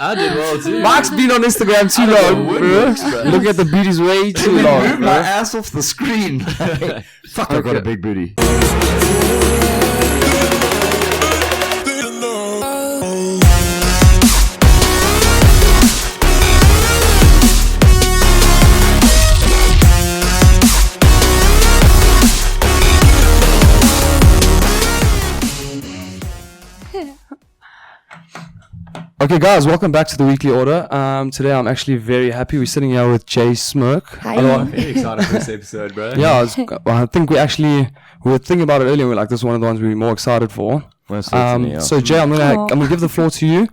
I did well too. Mark's been on Instagram too long, bro. Looking at the booties way too long. Move my ass off the screen. Fuck, I got a big booty. Okay, guys, welcome back to the Weekly Order. Today I'm actually very happy. We're sitting here with Jay Smirk. Hi. I'm very excited for this episode, bro. Yeah, I think we were thinking about it earlier. We're like, this is one of the ones we're more excited for. So Jay, I'm gonna give the floor to you.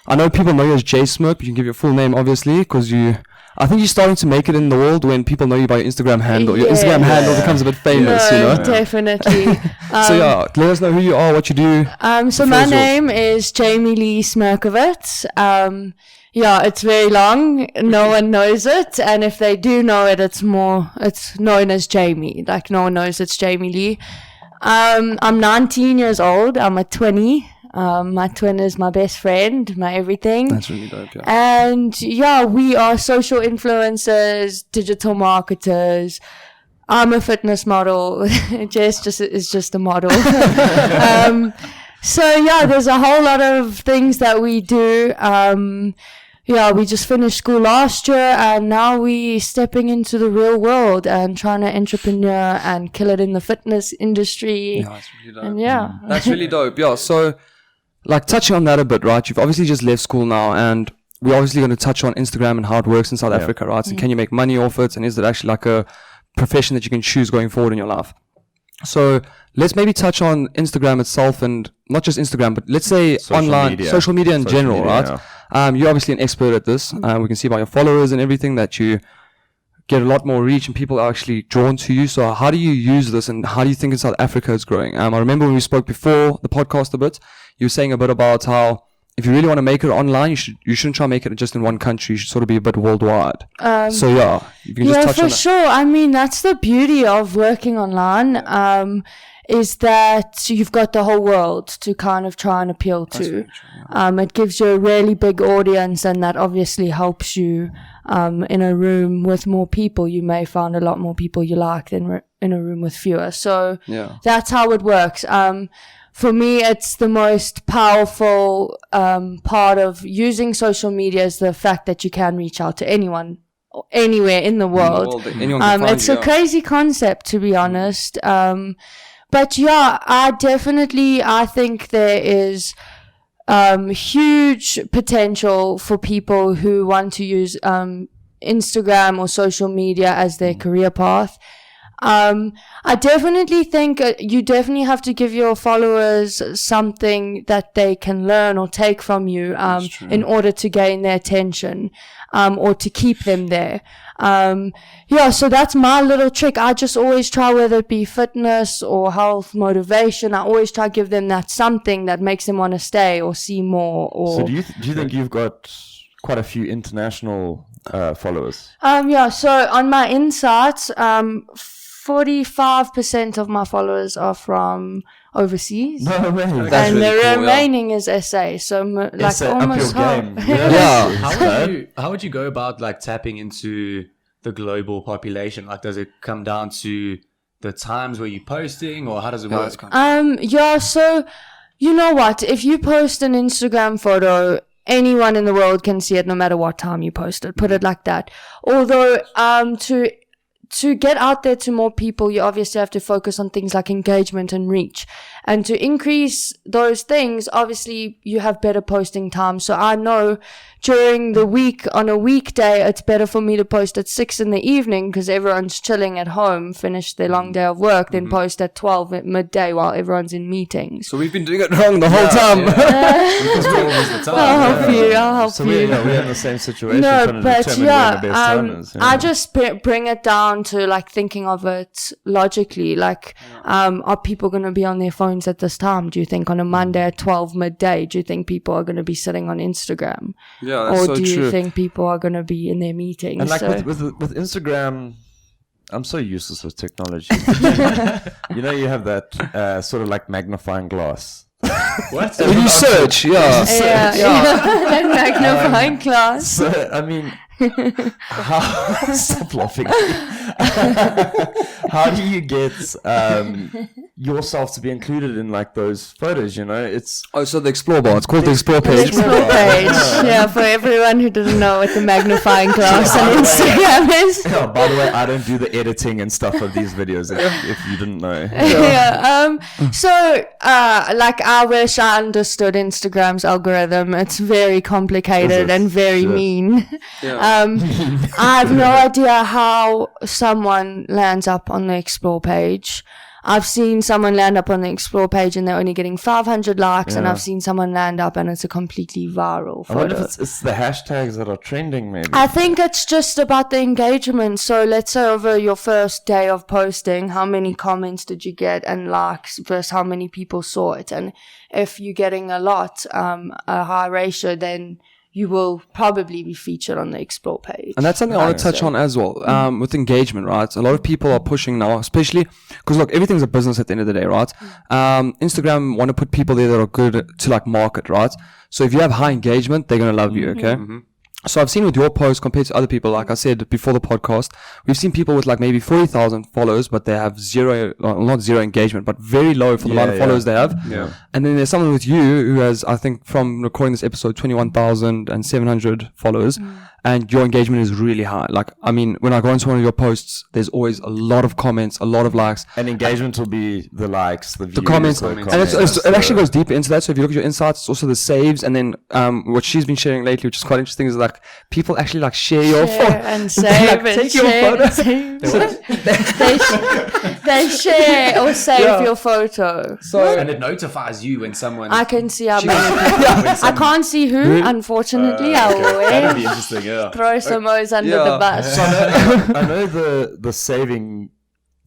I know people know you as Jay Smirk, but you can give your full name, obviously, because I think you're starting to make it in the world when people know you by your Instagram handle. Your Instagram handle becomes a bit famous, you know? Definitely. So let us know who you are, what you do. So my name is Jamie Lee Smerkovitz. It's very long. No one knows it. And if they do know it, it's known as Jamie. Like no one knows it's Jamie Lee. I'm 19 years old. I'm a 20. My twin is my best friend, my everything. That's really dope, yeah. And we are social influencers, digital marketers. I'm a fitness model. Jess is just a model. There's a whole lot of things that we do. We just finished school last year and now we stepping into the real world and trying to entrepreneur and kill it in the fitness industry. Yeah, that's really dope. That's really dope. Yeah, so like touching on that a bit, right? You've obviously just left school now and we're obviously going to touch on Instagram and how it works in South Africa, right? And can you make money off it? And is it actually like a profession that you can choose going forward in your life? So let's maybe touch on Instagram itself and not just Instagram, but let's say social media in general, right? Yeah. You're obviously an expert at this. We can see by your followers and everything that you get a lot more reach and people are actually drawn to you. So how do you use this and how do you think in South Africa it's growing? I remember when we spoke before the podcast a bit, you were saying a bit about how if you really want to make it online, you shouldn't try and make it just in one country. You should sort of be a bit worldwide. You can just touch on that. Sure. I mean, that's the beauty of working online. Is that you've got the whole world to kind of try and appeal to. It gives you a really big audience and that obviously helps you in a room with more people. You may find a lot more people you like than in a room with fewer. So that's how it works. For me, it's the most powerful part of using social media is the fact that you can reach out to anyone anywhere in the world. It's a crazy concept, to be honest. But I think there is huge potential for people who want to use Instagram or social media as their career path. I definitely think you definitely have to give your followers something that they can learn or take from you in order to gain their attention or to keep them there. So that's my little trick. I just always try, whether it be fitness or health, motivation, I always try to give them that something that makes them want to stay or see more. So do you think you've got quite a few international followers? So on my insights, 45% of my followers are from overseas. No way. And the remaining is SA. So like SA, almost half. How would you go about like tapping into the global population? Like, does it come down to the times where you're posting or how does it work? So you know what? If you post an Instagram photo, anyone in the world can see it no matter what time you post it. Put it like that. Although to get out there to more people, you obviously have to focus on things like engagement and reach. And to increase those things, obviously you have better posting time. So I know during the week, on a weekday, it's better for me to post at 6 in the evening because everyone's chilling at home, finished their long day of work, then post at 12 at midday while everyone's in meetings. So we've been doing it wrong the whole time. Because we're always the time. I'll help you. We're in the same situation. I just bring it down to like thinking of it logically. Like, are people going to be on their phones at this time? Do you think on a Monday at 12 midday, do you think people are going to be sitting on Instagram? Yeah, that's or do you think people are going to be in their meetings? And like with Instagram, I'm so useless with technology. You have that sort of like magnifying glass. What? When you search, yeah. That magnifying glass. So, I mean, stop laughing. How do you get yourself to be included in like those photos? You know, it's So the explore bar. It's called the explore The page. explore page. Yeah, for everyone who doesn't know what the magnifying glass on Instagram is. oh, by the way, I don't do the editing and stuff of these videos. If you didn't know, So, like, I wish I understood Instagram's algorithm. It's very complicated and very mean. I have no idea how someone lands up on the explore page. I've seen someone land up on the explore page and they're only getting 500 likes, and I've seen someone land up and it's a completely viral I wonder photo. if it's the hashtags that are trending. Maybe I think it's just about the engagement. So let's say over your first day of posting, how many comments did you get and likes versus how many people saw it? And if you're getting a lot, a high ratio, then you will probably be featured on the explore page. And that's something I want to touch on as well. With engagement, right? A lot of people are pushing now, especially because look, everything's a business at the end of the day, right? Instagram want to put people there that are good to like market, right? So if you have high engagement, they're going to love you, okay? So I've seen with your posts compared to other people, like I said before the podcast, we've seen people with like maybe 40,000 followers, but they have not zero engagement, but very low for the amount of followers they have. Yeah. And then there's someone with you who has, I think from recording this episode, 21,700 followers, and your engagement is really high. Like, I mean, when I go into one of your posts, there's always a lot of comments, a lot of likes. And engagement will be the likes, the views, The comments, and it actually goes deeper into that. So if you look at your insights, it's also the saves, and then what she's been sharing lately, which is quite interesting, is like people actually like share your photo and save and take your share photo. and save. They share or save your photo. So And it notifies you when someone. I can see how many people. I can't see who, unfortunately. I will That'd be interesting. Yeah. throw some O's under the bus. I know the saving.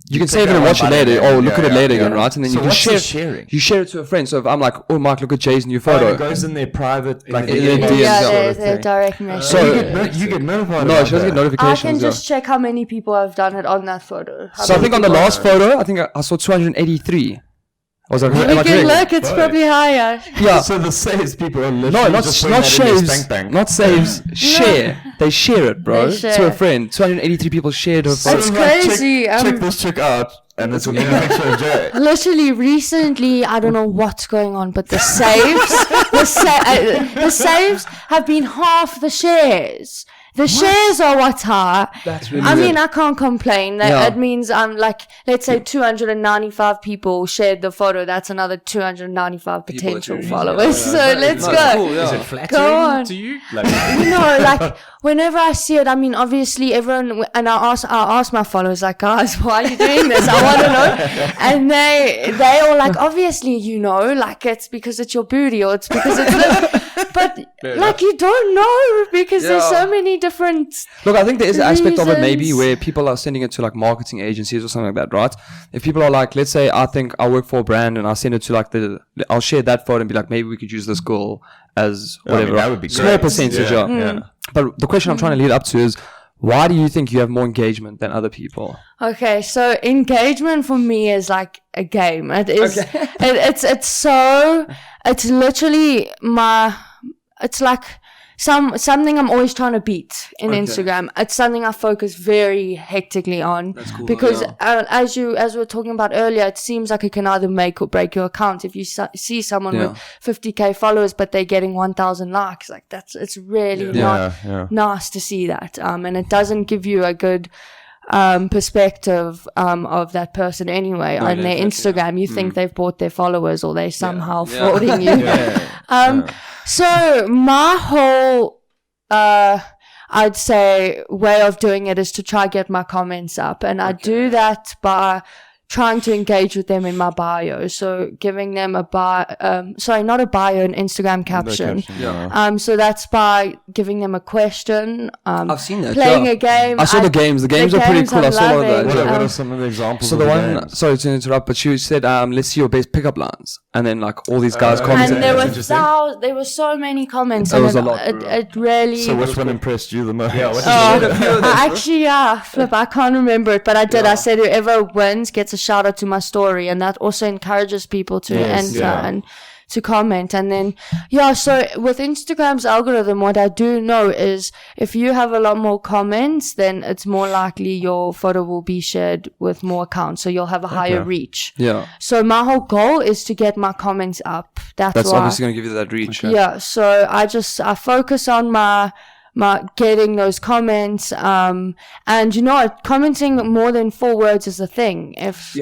you can save it and watch it later, or look at it later again, right? And then So you can what's share. the sharing? You share it to a friend. So if I'm like, oh, Mark, look at Jay's new Oh, photo. it goes in their private, like in their their DMs DMs, sort of Their thing. direct message. So- You get notified. No, about she doesn't get that. I notifications. can just check how many people have done it on that photo. How So I many think on the people- last photo, I think I saw 283. Was I You am I can correct? look, it's probably higher. Yeah. So the saves people are literally No, not just putting that in their shaves, spank bank. not saves. Share. They share it, bro. They To a share. friend. 283 people shared her That's photo. Like, crazy. Check this chick out, and it's a picture of Jay. Literally, recently, I don't know what's going on, but the saves, the saves have been half the shares. The shares are what's high. That's really I good. mean, I can't complain. That Yeah. It means like, let's say 295 people shared the photo. That's another 295 potential that you- followers. So let's No, go. cool, yeah. Is it Go flattering on. to you? Like, Like whenever I see it, I mean, obviously everyone, and I ask my followers, like, guys, why are you doing this? I want to know. And they all like, obviously, like it's because it's your booty or it's because it's this. But like, you don't know because there's so many different. Look, I think there is an aspect of it maybe reasons. where people are sending it to like marketing agencies or something like that, right? If people are like, let's say I think I work for a brand and I send it to like I'll share that photo and be like, maybe we could use this girl as whatever. that would be small great. percentage, yeah. But the question I'm trying to lead up to is, why do you think you have more engagement than other people? Okay, so engagement for me is like a game. It is. It's literally it's like something I'm always trying to beat in Instagram. It's something I focus very hectically on. That's cool, because yeah. as we were talking about earlier, it seems like it can either make or break your account. If you see someone with 50k followers but they're getting 1,000 likes, like it's really not nice to see that. And it doesn't give you a good perspective of that person anyway. On their Instagram, you think they've bought their followers or they somehow frauding you. So my whole I'd say way of doing it is to try get my comments up, and I do that by trying to engage with them in my bio. So giving them an Instagram caption. So that's by giving them a question. I've seen that. Playing a game. I saw the games. The games are pretty cool. I saw a lot of that. What are some of the examples? So of the the one, games? sorry to interrupt, but she said, let's see your best pickup lines. And then like all these guys commented. And there Interesting. there were so many comments. There and was a lot, it really. So which one impressed you the most? yeah, what I actually, Flip, I can't remember it, but I did. I said whoever wins gets a shout out to my story, and that also encourages people to enter. And to comment. And then, so with Instagram's algorithm, what I do know is if you have a lot more comments, then it's more likely your photo will be shared with more accounts. So you'll have a higher reach. Yeah. So my whole goal is to get my comments up. That's why. Obviously going to give you that reach. Okay. Yeah. So I focus on my getting those comments, and commenting more than 4 words is a thing. If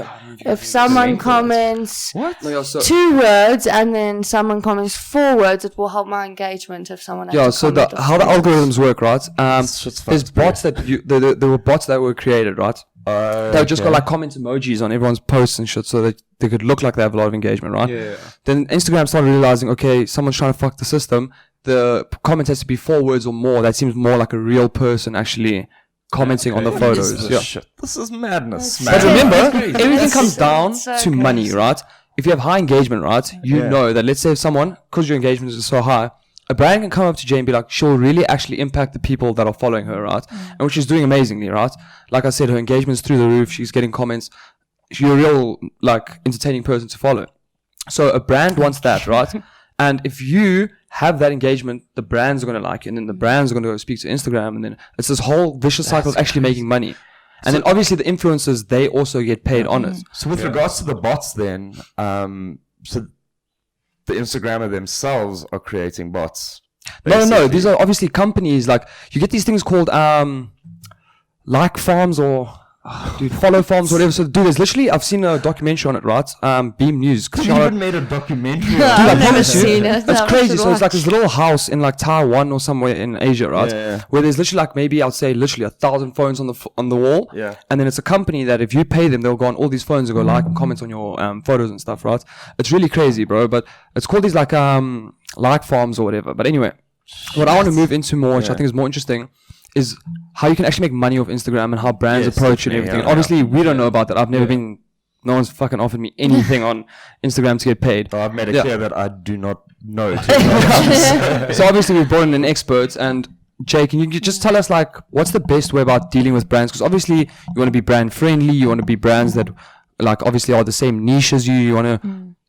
someone comments 2 words and then someone comments 4 words, it will help my engagement if someone has so how the algorithms work, right? There's bots there were bots that were created, right? They just got like comment emojis on everyone's posts and shit, so that they could look like they have a lot of engagement, right? Yeah. Then Instagram started realizing, okay, someone's trying to fuck the system. The comment has to be 4 words or more. That seems more like a real person actually commenting on the photos. This is madness. But remember, everything comes down to money, right? If you have high engagement, right, you know that, let's say if someone, because your engagement is so high, a brand can come up to Jay and be like, she'll really actually impact the people that are following her, right? And which she's doing amazingly, right? Like I said, her engagement's through the roof. She's getting comments. She's a real, like, entertaining person to follow. So a brand wants that, right? And if you have that engagement, the brands are going to like it, and then the brands are going to go speak to Instagram, and then it's this whole vicious cycle of actually making money. And then obviously the influencers, they also get paid on it. So with regards to the bots then, so the Instagrammer themselves are creating bots. No, these are obviously companies. Like, you get these things called like farms or follow farms, whatever. So, dude, there's literally, I've seen a documentary on it, right? Beam News. You even made a documentary. No, I've never seen it. It's crazy. So it's like this little house in like Taiwan or somewhere in Asia, right? Yeah. Where there's literally like maybe I'd say literally 1,000 phones on the wall. Yeah. And then it's a company that if you pay them, they'll go on all these phones and go like and comment on your photos and stuff, right? It's really crazy, bro. But it's called these like farms or whatever. But anyway, what I want to move into more, which I think is more interesting, is how you can actually make money off Instagram and how brands approach it and everything. Obviously, we don't know about that. I've never been, no one's fucking offered me anything on Instagram to get paid. I've made it clear that I do not know. So obviously we've brought in an expert, and Jay, can you just tell us like, what's the best way about dealing with brands? Because obviously you want to be brand friendly, you want to be brands that like obviously are the same niche as you, you want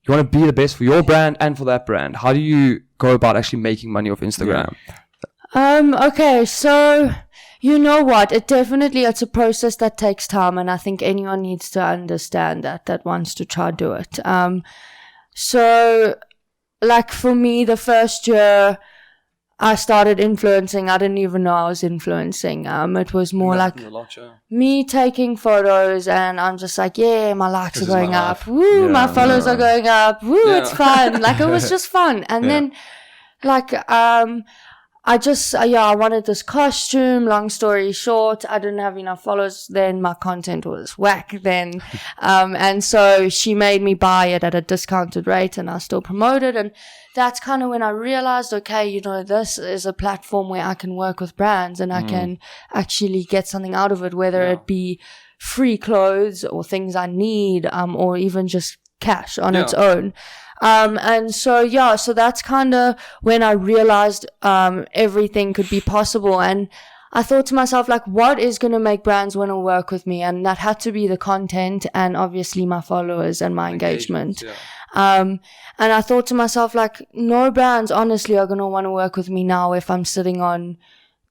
to be the best for your brand and for that brand. How do you go about actually making money off Instagram? Okay, so you know what? It's a process that takes time, and I think anyone needs to understand that wants to try do it. So like for me, the first year I started influencing, I didn't even know I was influencing. It was more like me taking photos, and I'm just like, yeah, my likes are going up. Woo, my followers are going up. Woo, it's fun. Like, it was just fun. And then like, I wanted this costume. Long story short, I didn't have enough followers then. My content was whack then. And so she made me buy it at a discounted rate, and I still promoted. And that's kind of when I realized, okay, this is a platform where I can work with brands and I can actually get something out of it, whether it be free clothes or things I need, or even just cash on its own. And so that's kind of when I realized, everything could be possible. And I thought to myself, like, what is going to make brands want to work with me? And that had to be the content and obviously my followers and my engagement. And I thought to myself, like, no brands honestly are going to want to work with me now if I'm sitting on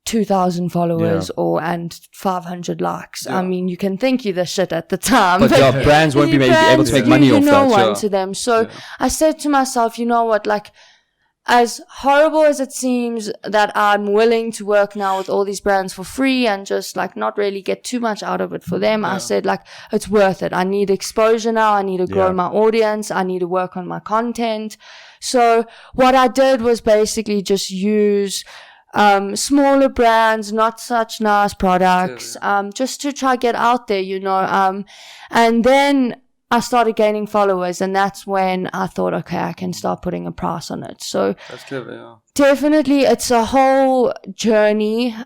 2,000 followers and 500 likes. I mean, you can think you the shit at the time, but brands won't be able to make money off that. One to them. So I said to myself, you know what, like, as horrible as it seems that I'm willing to work now with all these brands for free and just like not really get too much out of it for them, I said, like, it's worth it. I need exposure now. I need to grow my audience. I need to work on my content. So what I did was basically just use smaller brands, not such nice products, just to try get out there, and then I started gaining followers, and that's when I thought, okay, I can start putting a price on it. So that's clever, definitely it's a whole journey.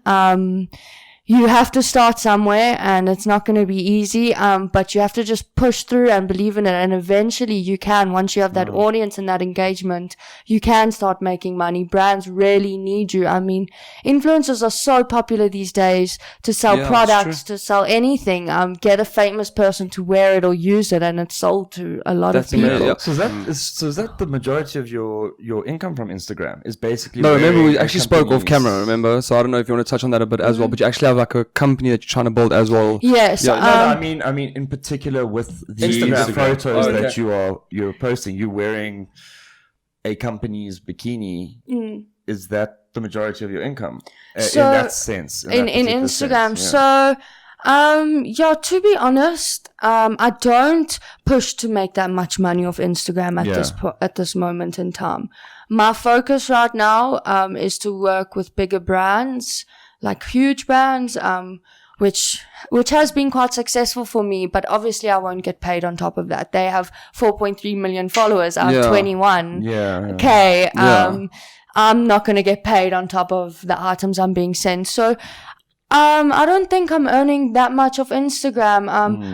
you have to start somewhere, and it's not going to be easy, but you have to just push through and believe in it, and eventually you can. Once you have that audience and that engagement, you can start making money. Brands really need you. I mean, influencers are so popular these days to sell products, to sell anything. Get a famous person to wear it or use it, and it's sold to a lot of people. Yeah. So is that the majority of your income from Instagram? Is basically no. Remember, we actually spoke off camera. Remember, so I don't know if you want to touch on that a bit as well. But you actually have like a company that you're trying to build as well. Yes. Yeah, I mean in particular with the Instagram photos that that you're posting, you wearing a company's bikini. Is that the majority of your income So, in that sense? In Instagram. Sense, yeah. So, to be honest, I don't push to make that much money off Instagram at this moment in time. My focus right now is to work with bigger brands, like huge brands, which has been quite successful for me, but obviously I won't get paid on top of that. They have 4.3 million followers. I'm 21. Yeah. Okay. I'm not going to get paid on top of the items I'm being sent. So, I don't think I'm earning that much off Instagram.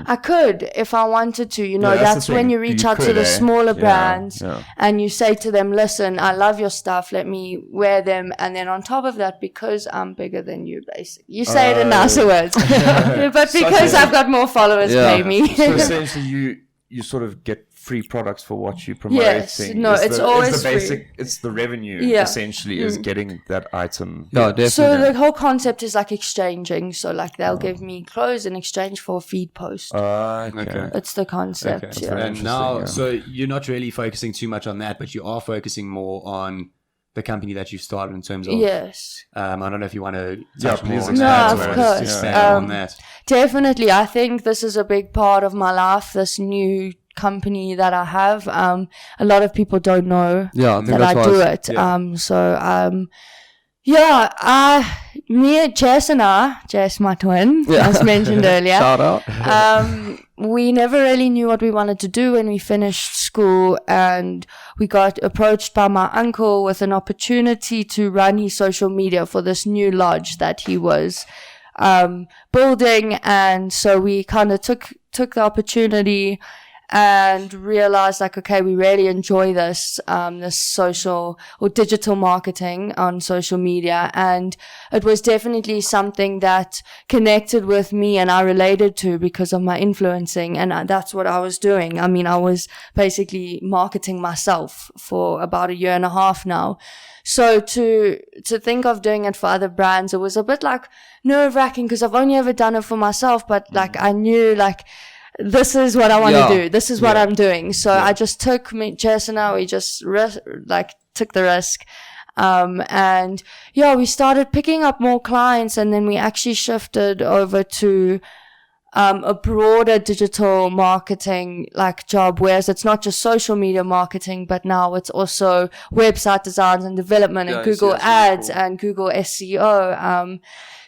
I could if I wanted to, you know, that's when you reach out to the smaller brands and you say to them, listen, I love your stuff. Let me wear them. And then on top of that, because I'm bigger than you, basically, you say it in nicer words, but because I've got more followers, pay me. So essentially you sort of get free products for what you promote. Yes, no, it's always free. It's the revenue essentially is getting that item. Yeah, definitely. So the whole concept is like exchanging. So like they'll give me clothes in exchange for a feed post. Okay. It's the concept. Okay. Yeah. And now, so you're not really focusing too much on that, but you are focusing more on the company that you've started in terms of. Yes. I don't know if you want to touch more on No, that. of course. Expand on that. Definitely. I think this is a big part of my life, this new company that I have. A lot of people don't know that I do it. Jess, my twin, as mentioned earlier. Shout out. We never really knew what we wanted to do when we finished school, and we got approached by my uncle with an opportunity to run his social media for this new lodge that he was building. And so we kind of took the opportunity and realized like, okay, we really enjoy this social or digital marketing on social media. And it was definitely something that connected with me and I related to because of my influencing. And that's what I was doing. I mean, I was basically marketing myself for about 1.5 years now. So to think of doing it for other brands, it was a bit like nerve wracking because I've only ever done it for myself, but like I knew like, this is what I want to do. This is what I'm doing. So I just took Jess and I, we just took the risk. And we started picking up more clients, and then we actually shifted over to a broader digital marketing like job, whereas it's not just social media marketing, but now it's also website designs and development and Google Ads and Google SEO.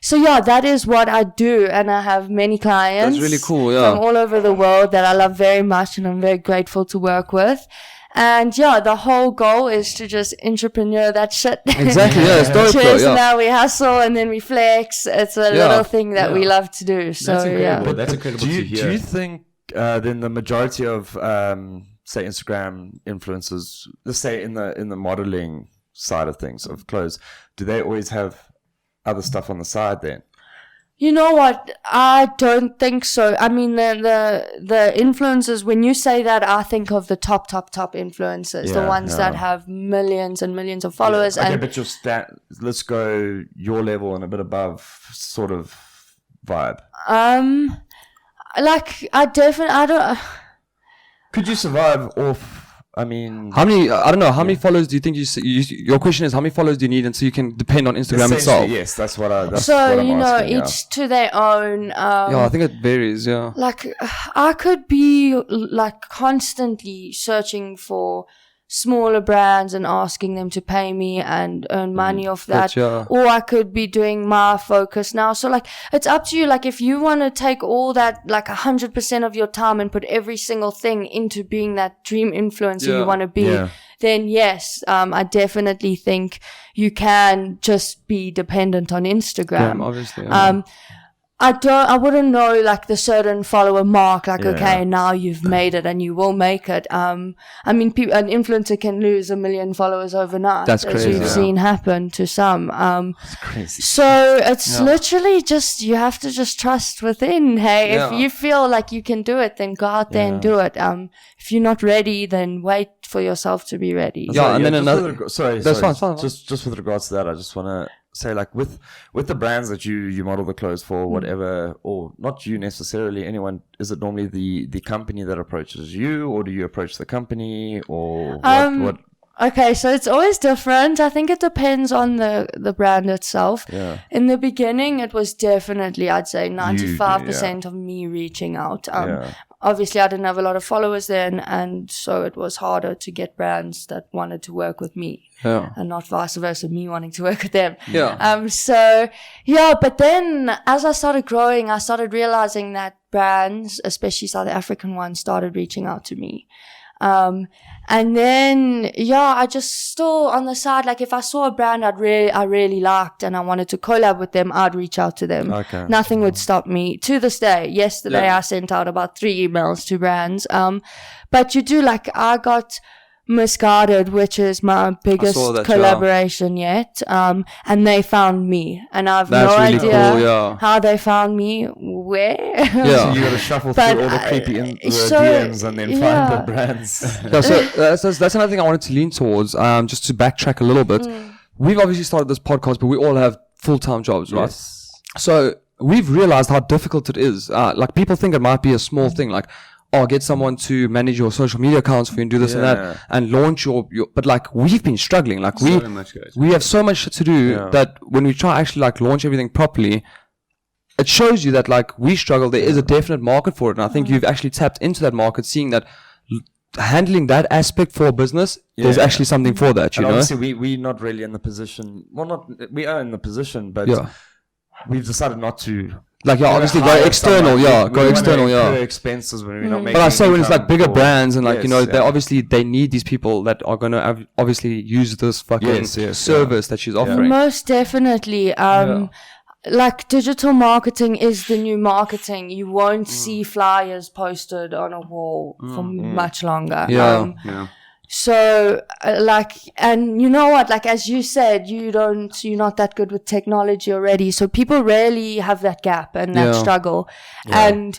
So that is what I do, and I have many clients. That's really cool, from all over the world that I love very much, and I'm very grateful to work with. And the whole goal is to just entrepreneur that shit. Exactly, it's dope. Cheers, now we hustle and then we flex. It's a little thing that we love to do. So that's incredible. That's incredible to hear. Do you think then the majority of say Instagram influencers, let's say in the modeling side of things of clothes, do they always have other stuff on the side then? You know what? I don't think so. I mean, the influencers, when you say that, I think of the top influencers, the ones that have millions and millions of followers. Okay, and but let's go your level and a bit above sort of vibe. I don't. Could you survive off? I mean, how many followers do you think your question is how many followers do you need, and so you can depend on Instagram itself? Yes, that's what I'm asking, each to their own. I think it varies. Yeah, like I could be like constantly searching for smaller brands and asking them to pay me and earn money off that, or I could be doing my focus now. So like it's up to you. Like if you want to take all that, like 100% of your time and put every single thing into being that dream influencer you want to be, then yes, I definitely think you can just be dependent on Instagram. Obviously. I wouldn't know like the certain follower mark, like, okay, now you've made it and you will make it. I mean, an influencer can lose 1 million followers overnight. That's crazy. As we've seen happen to some. It's crazy. So it's literally just, you have to just trust within. Hey, if you feel like you can do it, then go out there and do it. If you're not ready, then wait for yourself to be ready. And then another. That's fine. Just with regards to that, I just want to say, like, with the brands that you model the clothes for, whatever, or not you necessarily, anyone, is it normally the company that approaches you, or do you approach the company, or what? Okay, so it's always different. I think it depends on the brand itself. Yeah. In the beginning, it was definitely, I'd say 95% of me reaching out. Obviously, I didn't have a lot of followers then, and so it was harder to get brands that wanted to work with me. And not vice versa, me wanting to work with them. But then as I started growing, I started realizing that brands, especially South African ones, started reaching out to me. And then, I just still on the side, like if I saw a brand I really liked and I wanted to collab with them, I'd reach out to them. Okay. Nothing would stop me. To this day, yesterday I sent out about 3 emails to brands. But you do, like, I got Misguided, which is my biggest collaboration yet. And they found me, and I've no idea how they found me, where. So you got to shuffle through all the creepy DMs and then find the brands. So that's another thing I wanted to lean towards. Just to backtrack a little bit, we've obviously started this podcast, but we all have full-time jobs, right? So we've realized how difficult it is. Like, people think it might be a small thing, like, get someone to manage your social media accounts for you and do this and that and launch your but like, we've been struggling. Like, we have so much to do that when we try actually like launch everything properly, it shows you that like we struggle. There is a definite market for it, and I think you've actually tapped into that market, seeing that handling that aspect for a business, there's actually something for that, you know. Obviously we're not really in the position, we are in the position, but we've decided not to. Like, obviously go external, expenses when we're not making. But I say when it's like bigger brands and like, you know, they need these people that are going to obviously use this fucking service that she's offering. Most definitely. Like, digital marketing is the new marketing. You won't see flyers posted on a wall for much longer. So, and you know what, like, as you said, you're not that good with technology already. So people rarely have that gap and that struggle. And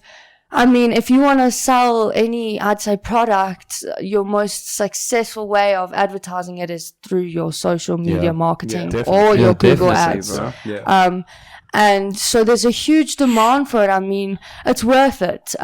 I mean, if you want to sell any, I'd say, product, your most successful way of advertising it is through your social media marketing or your Google ads. And so there's a huge demand for it. I mean, it's worth it.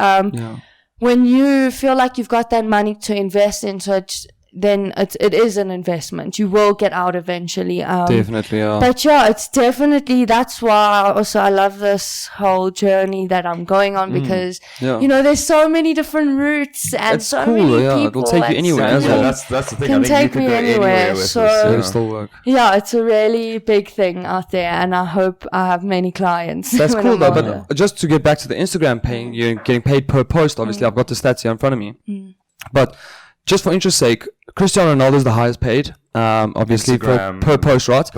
When you feel like you've got that money to invest into it, then it is an investment. You will get out eventually. Definitely, But it's definitely, that's why also I love this whole journey that I'm going on, because, you know, there's so many different routes and it's so cool, many people. It'll take you anywhere as well. That's the thing. Can I think take you me could go anywhere. with So this, it'll still work. Yeah, it's a really big thing out there, and I hope I have many clients. That's cool though. But just to get back to the Instagram paying, you're getting paid per post. Obviously, I've got the stats here in front of me. But just for interest's sake, Cristiano Ronaldo is the highest paid, obviously, per post, right?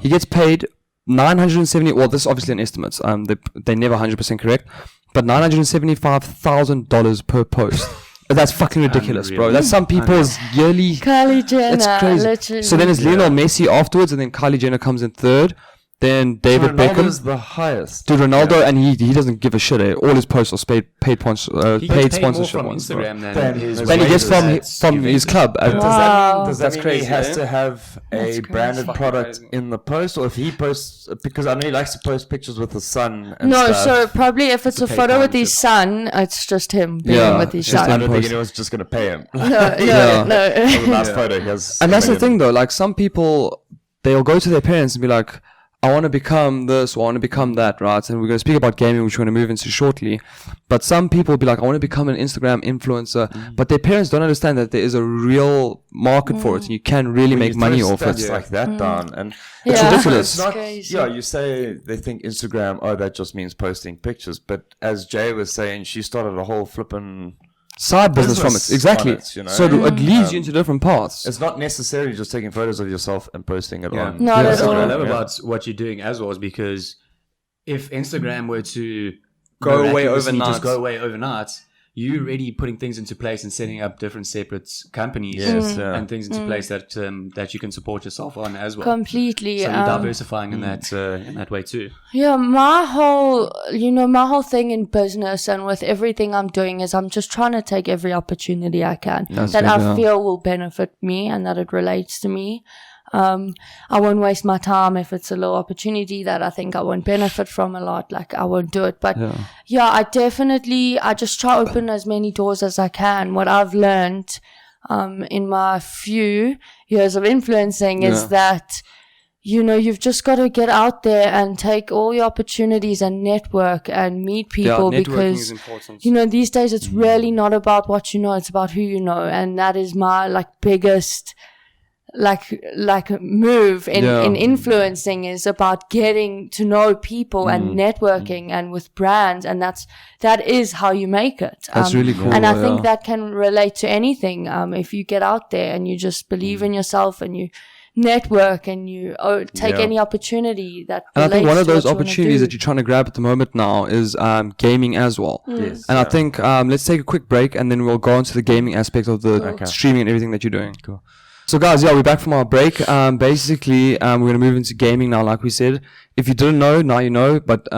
He gets paid 970. Well, this is obviously an estimate. They're never 100% correct, but $975,000 per post. That's fucking ridiculous, bro. That's some people's yearly. Kylie Jenner. It's crazy. Literally. So then it's Lionel Messi afterwards, and then Kylie Jenner comes in third. Then David Beckham is the highest. Dude, Ronaldo, and he doesn't give a shit. All his posts are paid sponsorship ones. Instagram than he gets from his club. Does that mean crazy, he has to have a branded product in the post, or if he posts, because I know he likes to post pictures with his son and stuff. So probably if it's a photo with his son, it's just him being with his son. I don't think anyone's just going to pay him. No. That's a nice photo. And that's the thing though, like some people, they'll go to their parents and be like, I want to become this, or I want to become that, right? And we're going to speak about gaming, which we're going to move into shortly. But some people will be like, I want to become an Instagram influencer. But their parents don't understand that there is a real market for it, and you can really make money off it. Like that down, and it's ridiculous. It's not, you say they think Instagram, that just means posting pictures. But as Jay was saying, she started a whole flipping side business from it. business Exactly. on it, you know? So it leads you into different paths. It's not necessarily just taking photos of yourself and posting it on. Not Yeah. at That's what I all. love about what you're doing as well, is because if Instagram were to Go away miraculously overnight. just go away overnight, you're already putting things into place and setting up different separate companies Yes, yeah. and things into place that that you can support yourself on as well. Completely. So you're diversifying in that way too. Yeah, my whole thing in business and with everything I'm doing is I'm just trying to take every opportunity I can That's that good, I yeah. feel will benefit me and that it relates to me. I won't waste my time if it's a low opportunity that I think I won't benefit from a lot. Like, I won't do it. But yeah, I just try to open as many doors as I can. What I've learned in my few years of influencing is that, you've just got to get out there and take all your opportunities and network and meet people, networking because, is important. these days it's really not about what you know, it's about who you know. And that is my biggest move in influencing, is about getting to know people and networking and with brands, and that is how you make it. That's really cool. And I think that can relate to anything. If you get out there and you just believe in yourself and you network and you take any opportunity that And I think relates one of to those what you wanna opportunities do. that you're trying to grab at the moment now is gaming as well. Yes, And I think let's take a quick break and then we'll go into the gaming aspect of the streaming and everything that you're doing. Cool. So guys, we're back from our break. Basically, we're going to move into gaming now, like we said. If you didn't know, now you know, but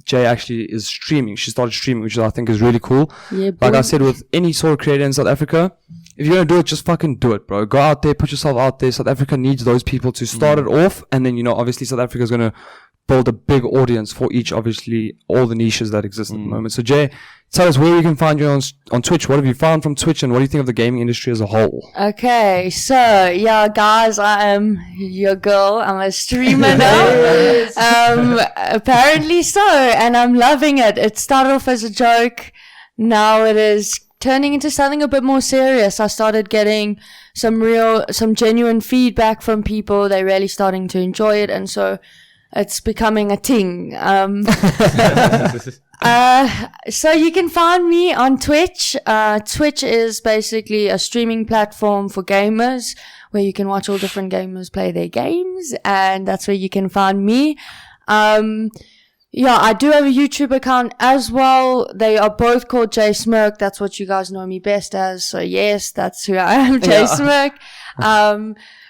Jay actually is streaming. She started streaming, which I think is really cool. Yeah, Like boy. I said, with any sort of creator in South Africa, if you're going to do it, just fucking do it, bro. Go out there, put yourself out there. South Africa needs those people to start it off. And then, obviously South Africa is going to build a big audience for each, obviously, all the niches that exist at the moment. So Jay, tell us where we can find you on Twitch. What have you found from Twitch and what do you think of the gaming industry as a whole? Okay, so yeah, guys, I am your girl. I'm a streamer now. Apparently so, and I'm loving it. It started off as a joke. Now it is turning into something a bit more serious. I started getting some genuine feedback from people. They're really starting to enjoy it, and so it's becoming a thing. So you can find me on Twitch. Twitch is basically a streaming platform for gamers where you can watch all different gamers play their games, and that's where you can find me. I do have a YouTube account as well. They are both called Jay Smerk. That's what you guys know me best as. So yes, that's who I am, Jay Smerk.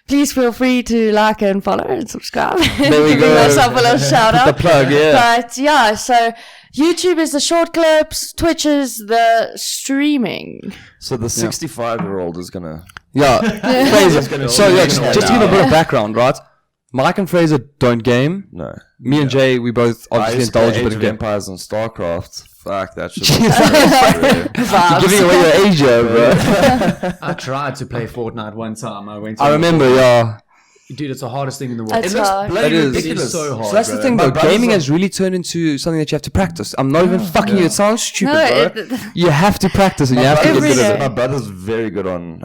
Please feel free to like and follow and subscribe. There we Giving go. myself a little shout out. The plug, yeah. But yeah, so YouTube is the short clips, Twitch is the streaming. So the 65-year-old is gonna. Yeah, Fraser. So yeah, just to give a bit of Yeah. background, right? Mike and Fraser don't game. No. Me and Jay, we both I obviously used to play indulge a Age bit of of game. Empires and StarCraft. Fuck that shit. You're giving away your age here, bro. I tried to play Fortnite one time. I remember, yeah. Dude, it's the hardest thing in the world. It's It looks hard. bloody It is. ridiculous. It is so hard. So that's the bro. thing, My though. brothers Gaming are- has really turned into something that you have to practice. I'm not even fucking you. It sounds stupid, No, bro. You have to practice and you have to get Every good at day. it. My brother's very good on.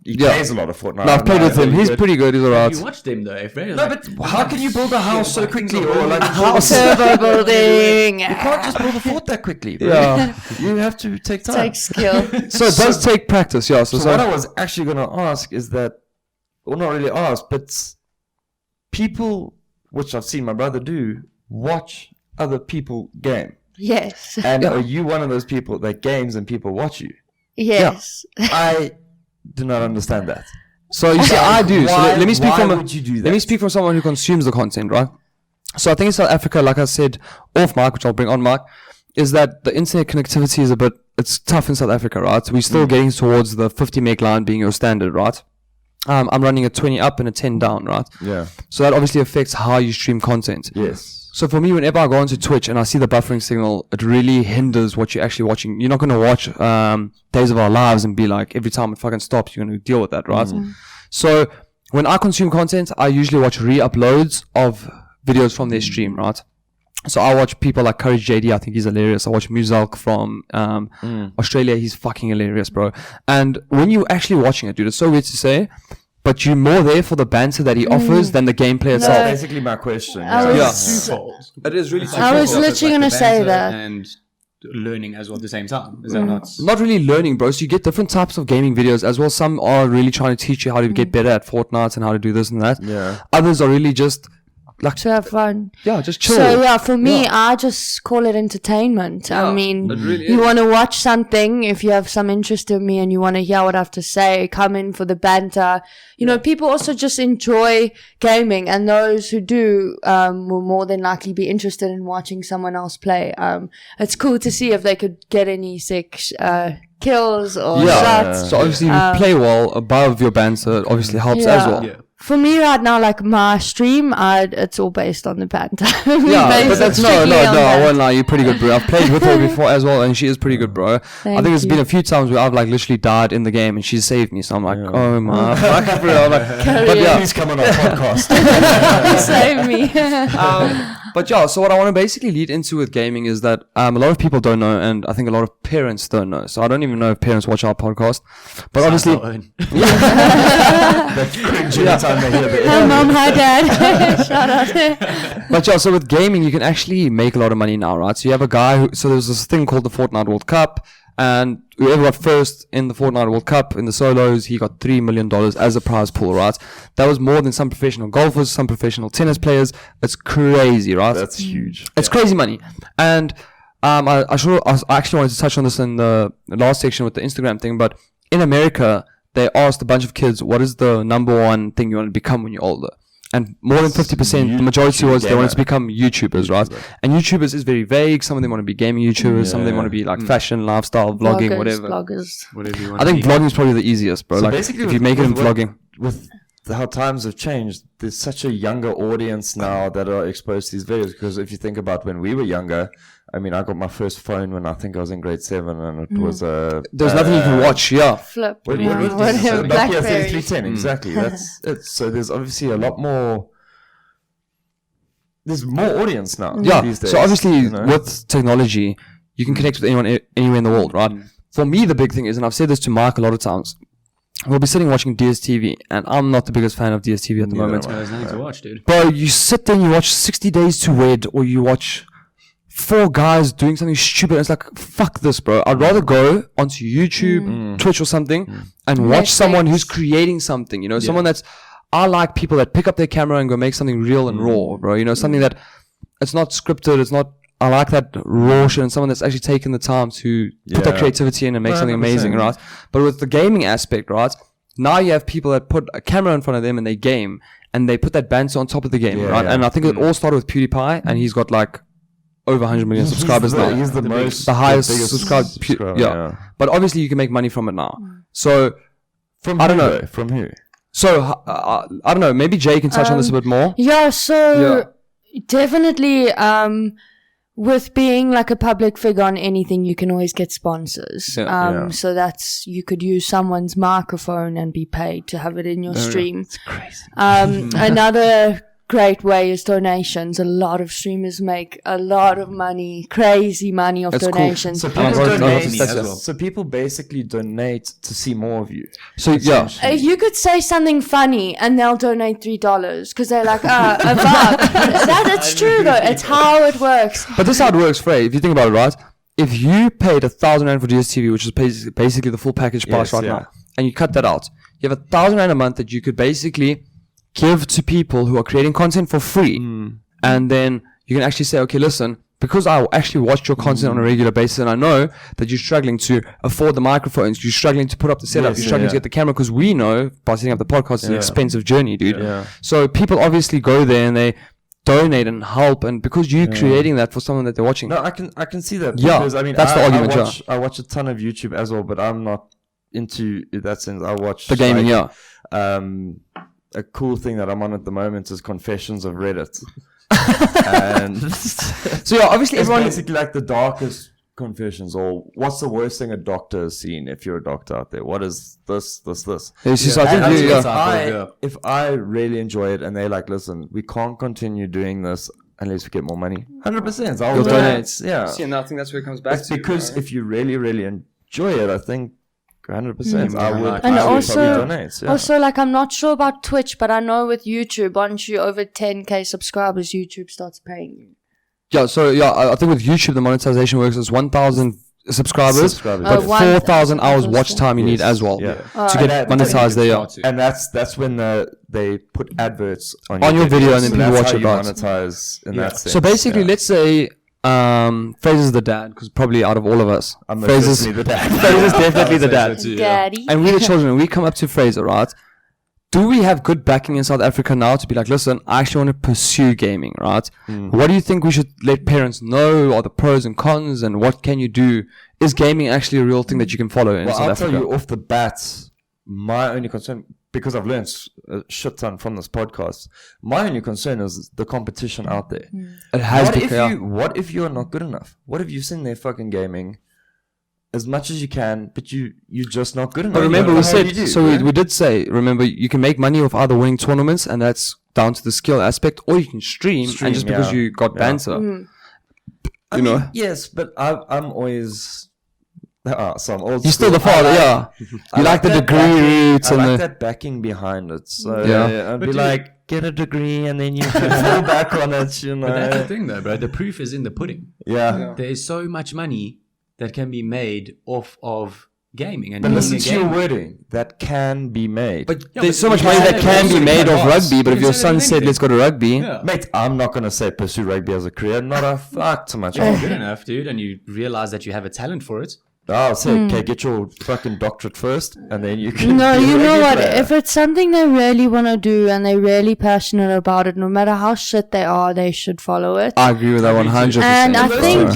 He Yeah. plays a lot of Fortnite. No, I've played with him. He's pretty good. He's alright. You watched him though. If they, No, but how can you build a house so quickly, or like Turbo building. You can't just build a fort that quickly. Bro. Yeah. You have to take time. Take skill. So it does take practice, yeah. So, So what I was actually going to ask is that, well, not really ask, but people, which I've seen my brother do, watch other people game. Yes. And are you one of those people that games and people watch you? Yes. I do not understand that. So you see, I do. So Why- let me speak why from would you do let that? me speak from someone who consumes the content, right? So I think in South Africa, like I said, off mic, which I'll bring on mic, is that the internet connectivity is it's tough in South Africa, right? So we're still getting towards the 50 meg line being your standard, right? I'm running a 20 up and a 10 down, right? Yeah. So that obviously affects how you stream content. Yes. So for me, whenever I go onto Twitch and I see the buffering signal, it really hinders what you're actually watching. You're not going to watch Days of Our Lives and be like, every time it fucking stops, you're going to deal with that, right? So when I consume content, I usually watch re-uploads of videos from their stream, right? So I watch people like Courage JD, I think he's hilarious. I watch Muzalk from Australia, he's fucking hilarious, bro. And when you're actually watching it, dude, it's so weird to say, but you're more there for the banter that he offers than the gameplay itself. That's basically my question. I Yeah. was- twofold. It is really I was literally going to say that. And learning as well at the same time. Is that not? Not really learning, bro. So you get different types of gaming videos as well. Some are really trying to teach you how to get better at Fortnite and how to do this and that. Yeah. Others are really just like, To have fun. yeah, just chill. So yeah, for me, I just call it entertainment. I mean, it really you is. want to watch something, if you have some interest in me and you want to hear what I have to say, come in for the banter. You know, people also just enjoy gaming, and those who do will more than likely be interested in watching someone else play. It's cool to see if they could get any sick kills or shots. So obviously, you play well above your banter. It obviously helps as well. Yeah. For me right now, like my stream, it's all based on the banter. Yeah, but that's no, I won't lie, you're pretty good, bro. I've played with her before as well, and she is pretty good, bro. I think there's been a few times where I've like literally died in the game, and she's saved me. So I'm like, oh my fuck, bro. I'm like, but yeah, Please come on our podcast. Save me. but yeah. So what I want to basically lead into with gaming is that a lot of people don't know, and I think a lot of parents don't know. So I don't even know if parents watch our podcast, but obviously, That's cringy time they hear the Hi mom, hi dad. Shout out. But yeah, so with gaming, you can actually make a lot of money now, right? So you have a guy so there's this thing called the Fortnite World Cup, and whoever got first in the Fortnite World Cup in the solos, he got $3 million as a prize pool, right? That was more than some professional golfers, some professional tennis players. It's crazy, right? That's huge. It's crazy money. And I actually wanted to touch on this in the last section with the Instagram thing, but in America, they asked a bunch of kids, what is the number one thing you want to become when you're older? And more than 50%, the majority was they wanted to become YouTubers, right? And YouTubers is very vague. Some of them want to be gaming YouTubers. Some of them want to be like fashion, lifestyle, vlogging, whatever. Whatever you want. I think vlogging is probably the easiest, bro. So like basically if you make it in vlogging. With how times have changed, there's such a younger audience now that are exposed to these videos. Because if you think about when we were younger, I mean, I got my first phone when I think I was in grade 7, and it was a. There's nothing you can watch, yeah. Flip. What Yeah, did you say? whatever. Nokia Blackberry. 3310, exactly. That's it. So there's obviously a lot more. There's more audience now. Yeah. These days, So obviously, you know? with technology, you can connect with anyone anywhere in the world, right? For me, the big thing is, and I've said this to Mark a lot of times, we'll be sitting watching DSTV, and I'm not the biggest fan of DSTV at the moment. There's nothing to watch, dude. Bro, you sit there and you watch 60 Days to Wed, or you watch 4 guys doing something stupid. It's like, fuck this, bro. I'd rather go onto YouTube, Twitch or something, and watch someone who's creating something, you know, someone that's, I like people that pick up their camera and go make something real and raw, bro. You know, something that it's not scripted. It's not, I like that raw shit, and someone that's actually taken the time to put that creativity in and make something amazing, right? But with the gaming aspect, right? Now you have people that put a camera in front of them and they game, and they put that banter on top of the game, right? And I think it all started with PewDiePie, and he's got like over 100 million subscribers now. He's the most, the highest biggest subscriber. Yeah. But obviously you can make money from it now. So From I don't who, know. though? From who? So I don't know. Maybe Jay can touch on this a bit more. Yeah, so definitely with being like a public figure on anything, you can always get sponsors. So that's, you could use someone's microphone and be paid to have it in your stream. It's crazy. Another great way is donations. A lot of streamers make a lot of money, crazy money off That's cool. donations. So people, I'll donate, touch that. so people basically donate to see more of you. So yeah. You could say something funny and they'll donate $3 because they're like, a vibe. That's true though. It's how it works. But this is how it works, Frey. If you think about it, right? If you paid 1,000 Rand for DSTV, which is basically the full package price now, and you cut that out, you have 1,000 Rand a month that you could basically give to people who are creating content for free. And then you can actually say, okay, listen, because I actually watch your content on a regular basis, and I know that you're struggling to afford the microphones, you're struggling to put up the setup, you're struggling to get the camera, because we know by setting up the podcast it's an expensive journey, dude. So people obviously go there and they donate and help, and because you're creating that for someone that they're watching. No, I can see that. Yeah, Because, I mean, that's the argument, I watch a ton of YouTube as well, but I'm not into in that sense. I watch the gaming, a cool thing that I'm on at the moment is Confessions of Reddit. And so yeah, obviously it's everyone basically like the darkest confessions, or what's the worst thing a doctor has seen. If you're a doctor out there, what is this? So I think If I really enjoy it and they're like, listen, we can't continue doing this unless we get more money, 100%. I'll donate. Yeah. See, and I think that's where it comes back It's because if you really, really enjoy it, I think 100%. I would. And I would also, probably donate. Yeah. also, like, I'm not sure about Twitch, but I know with YouTube, once you're over 10k subscribers, YouTube starts paying you. I think with YouTube the monetization works as 1,000 subscribers, but 4,000 hours watch time you need as well to get monetized there. And that's when they put adverts on your video and then people watch it. Monetize in that sense. So basically, let's say Fraser's the dad, because probably out of all of us, Fraser's the dad. Fraser's definitely the dad. Daddy. And we the children, we come up to Fraser, right? Do we have good backing in South Africa now to be like, listen, I actually want to pursue gaming, right? What do you think we should let parents know are the pros and cons, and what can you do? Is gaming actually a real thing that you can follow in South Africa? I'll tell you off the bat, my only concern, because I've learned a shit ton from this podcast, my only concern is the competition out there. It has What if you're not good enough? What if you're sitting there fucking gaming as much as you can, but you're just not good enough? But remember, we said, we did say, remember, you can make money off either winning tournaments, and that's down to the skill aspect, or you can stream and just because you got Banter. I mean, yes, but I'm always... so I'm old You're still the father, You like the degree routes. I like that backing behind it. So I'd be like, get a degree and then you can fall back on it, you know. But that's the thing though, bro. The proof is in the pudding. Yeah. There is so much money that can be made off of gaming. And but listen to your wording. That can be made. But there's so much money that can be made off rugby. But if your son said, let's go to rugby. Mate, I'm not going to say pursue rugby as a career. Not a fuck too much. You're good enough, dude. And you realize that you have a talent for it. I'll say, okay, get your fucking doctorate first, and then you can... No, you know what? If it's something they really want to do and they're really passionate about it, no matter how shit they are, they should follow it. I agree with that 100%. And I think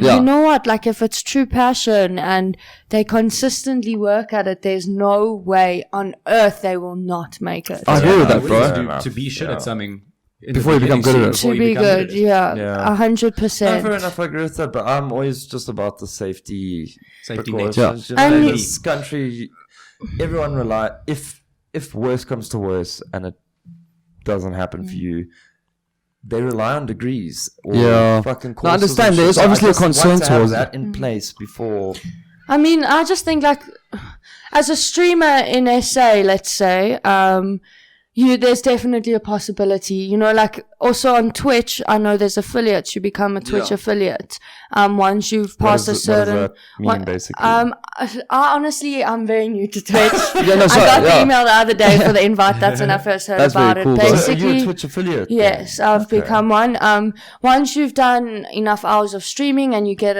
you know what? Like, if it's true passion and they consistently work at it, there's no way on earth they will not make it. I agree with that, bro. To be shit at something... Before you become good at it. To be good, 100%. No, fair enough, I agree with that, but I'm always just about the safety precautions. net. You know, in this country, everyone if worse comes to worse and it doesn't happen for you, they rely on degrees or fucking courses. I understand, there's obviously a concern towards that in place before. I mean, I just think, like, as a streamer in SA, let's say, there's definitely a possibility, you know, like also on Twitch, I know there's affiliates. You become a Twitch affiliate. Once you've passed a certain, what does that mean, basically? I'm very new to Twitch. I got the email the other day for the invite. That's when I first heard about it. Basically, you're a Twitch affiliate. Yes, I've become one. Once you've done enough hours of streaming and you get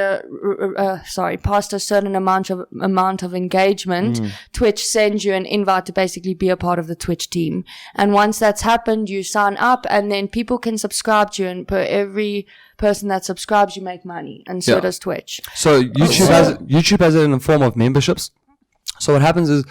past a certain amount of engagement, Twitch sends you an invite to basically be a part of the Twitch team. And once that's happened, you sign up, and then people can subscribe to you, and per every person that subscribes, you make money, and so does Twitch. So YouTube has it in the form of memberships. So what happens is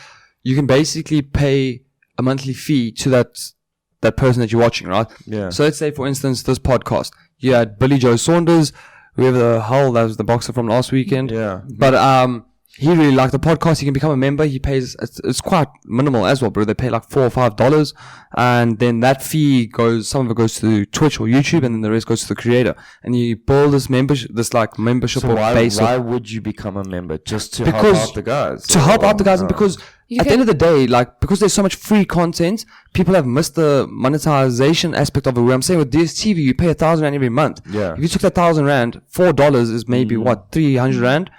you can basically pay a monthly fee to that person that you're watching, right? Yeah. So let's say, for instance, this podcast, you had Billy Joe Saunders, whoever the hell, that was the boxer from last weekend. Yeah. But he really liked the podcast. He can become a member. He pays, it's quite minimal as well, bro. They pay like $4 or $5. And then that fee some of it goes to Twitch or YouTube, and then the rest goes to the creator. And you build this membership so why would you become a member? Just to help out the guys? To help out the guys, and because at the end of the day, like, because there's so much free content, people have missed the monetization aspect of it. Where I'm saying with DSTV, you pay 1,000 Rand every month. Yeah. If you took that 1,000 Rand, $4 is maybe 300 Rand?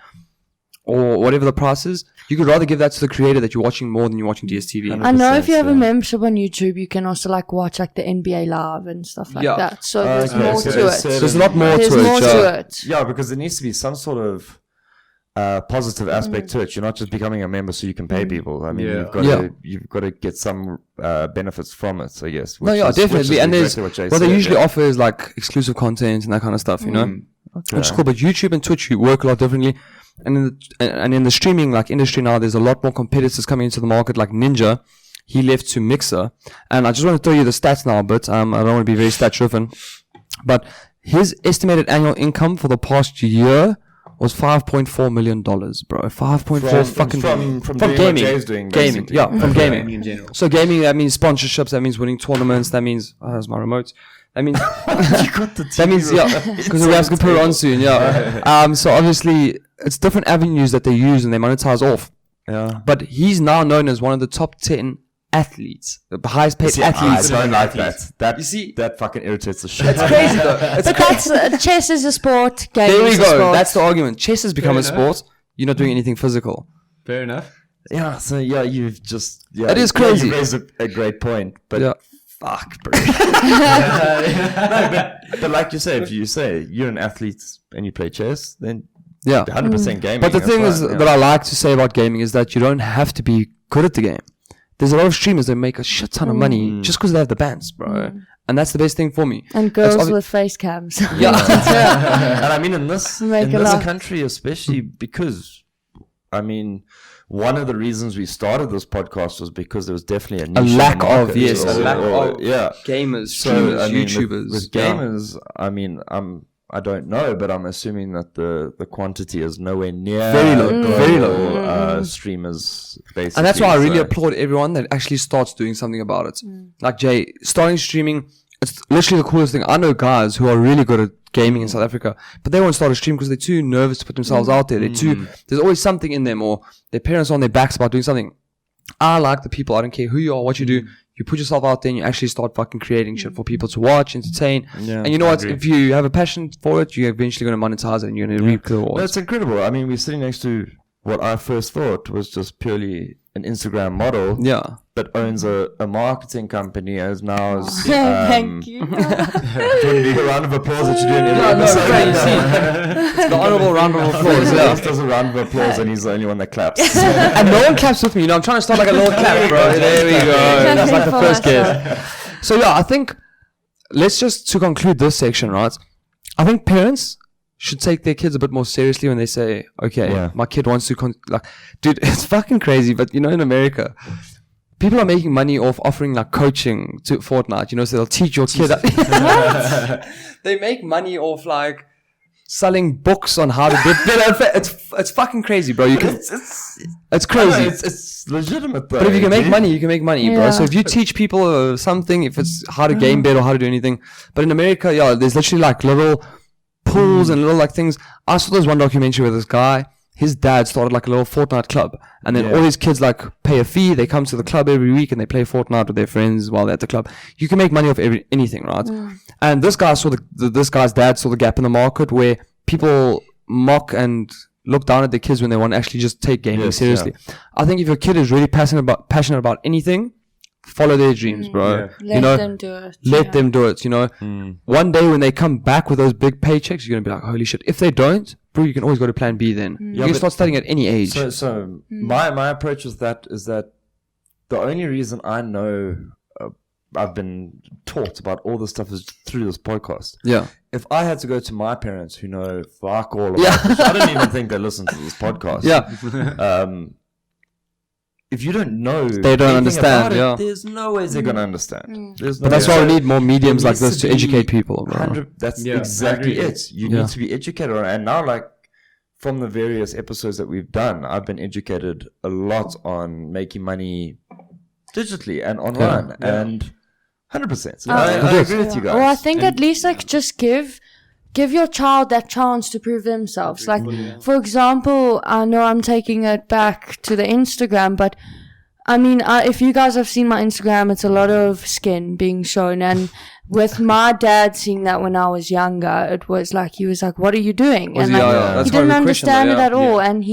Or whatever the price is, you could rather give that to the creator that you're watching more than you're watching DSTV. I know if you have a membership on YouTube, you can also like watch like the NBA live and stuff like that. So there's more to it. There's a lot more to it. Yeah, because there needs to be some sort of positive aspect to it. You're not just becoming a member so you can pay people. I mean, you've got to get some benefits from it, I guess. Definitely. And there's what they usually offer is like exclusive content and that kind of stuff, you know? Which is cool. But YouTube and Twitch, you work a lot differently. And in the streaming like industry now, there's a lot more competitors coming into the market. Like Ninja, he left to Mixer, and I just want to tell you the stats now. But I don't want to be very stat driven. But his estimated annual income for the past year was $5.4 million, bro. 5.4 fucking from gaming. Gaming, from gaming in general. So gaming, that means sponsorships. That means winning tournaments. That means that's my remote. That means that means because we have to put it on soon. So obviously it's different avenues that they use and they monetize off. Yeah. But he's now known as one of the top 10 athletes, the highest paid See, I athletes. don't like that. That You see- that fucking irritates the shit. It's crazy though. It's But that's chess is a sport. Gaming there we is a go. sport. That's the argument. Chess has become a Fair enough. sport. You're not doing anything physical. Fair enough. Yeah, so yeah, you've just It is crazy. You raised a great point, but Yeah. fuck, bro. but like you say, if you say you're an athlete and you play chess, then Yeah. 100% gaming. But the that's thing is fine, yeah. that I like to say about gaming is that you don't have to be good at the game. There's a lot of streamers that make a shit ton of money just because they have the bands, bro. And that's the best thing for me. And It's girls obvi- with face cams. Yeah. And I mean, in this Make in a this lot. country, especially because, I mean, one of the reasons we started this podcast was because there was definitely a niche A in the lack of, market. yes, a lack of yeah. gamers, So streamers, I mean, YouTubers. with yeah. gamers, I mean, I don't know, but I'm assuming that the quantity is nowhere near Very low, very global, low. streamers, basically. And that's why I really so- applaud everyone that actually starts doing something about it. Like Jay, starting streaming, it's literally the coolest thing. I know guys who are really good at gaming in South Africa, but they won't start a stream because they're too nervous to put themselves out there. They're too, there's always something in them, or their parents are on their backs about doing something. I like the people. I don't care who you are, what you do. You put yourself out there and you actually start fucking creating shit for people to watch, entertain. Yeah, and you know I what? agree. If you have a passion for it, you're eventually going to monetize it and you're going to reap the rewards. That's incredible. I mean, we're sitting next to what I first thought was just purely an Instagram model, Yeah. but owns a marketing company as now as. Thank you. Do you want to do a round of applause that you do in every No, episode? great, you see. It's the honorable round of applause. Yeah. He does a round of applause and he's the only one that claps. And no one claps with me. You know, I'm trying to start like a little clap, bro. There we go. That's like the for first myself. guess. So yeah, I think let's just to conclude this section, right? I think parents should take their kids a bit more seriously when they say, "Okay, Yeah. my kid wants to like, dude, it's fucking crazy." But you know, in America, people are making money off offering like coaching to Fortnite. You know, so they'll teach your kid. They make money off like selling books on how to get better. It's fucking crazy, bro. You can. It's crazy. It's legitimate though. But if you can make dude. money, you can make money, bro. Yeah. So if you teach people something, if it's how to game better or how to do anything. But in America, yeah, there's literally like little pools and little like things. I saw this one documentary with this guy. His dad started like a little Fortnite club. And then Yeah. all his kids like pay a fee. They come to the club every week and they play Fortnite with their friends while they're at the club. You can make money off anything, right? And this guy saw this guy's dad saw the gap in the market where people mock and look down at their kids when they want to actually just take gaming Yes, seriously. I think if your kid is really passionate about anything, follow their dreams, bro. Yeah. You Let know, them do it. let them do it. You know, one day when they come back with those big paychecks, you're gonna be like, holy shit. If they don't, bro, you can always go to Plan B. Then you can but- start studying at any age. So my approach with that is that the only reason I know I've been taught about all this stuff is through this podcast. Yeah, If I had to go to my parents who know fuck all about Yeah. this, I don't even think they listen to this podcast. yeah. If you don't know, They don't anything understand, about it, yeah. there's no way they're gonna understand. There's no But that's way. why we need more mediums It like needs this to be educate people, bro. 100 That's Yeah, I exactly agree. it. You Yeah. need to be educated on it. And now, like, from the various episodes that we've done, I've been educated a lot on making money digitally and online. And 100%. I agree with you guys. Well, I think at least like just give your child that chance to prove themselves. Like, for example, I know I'm taking it back to the Instagram, but I mean, if you guys have seen my Instagram, it's a lot of skin being shown. And with my dad seeing that when I was younger, it was like, he was like, what are you doing? Was And he- like, yeah, that's he why didn't we questioned understand that, it yeah. at all. And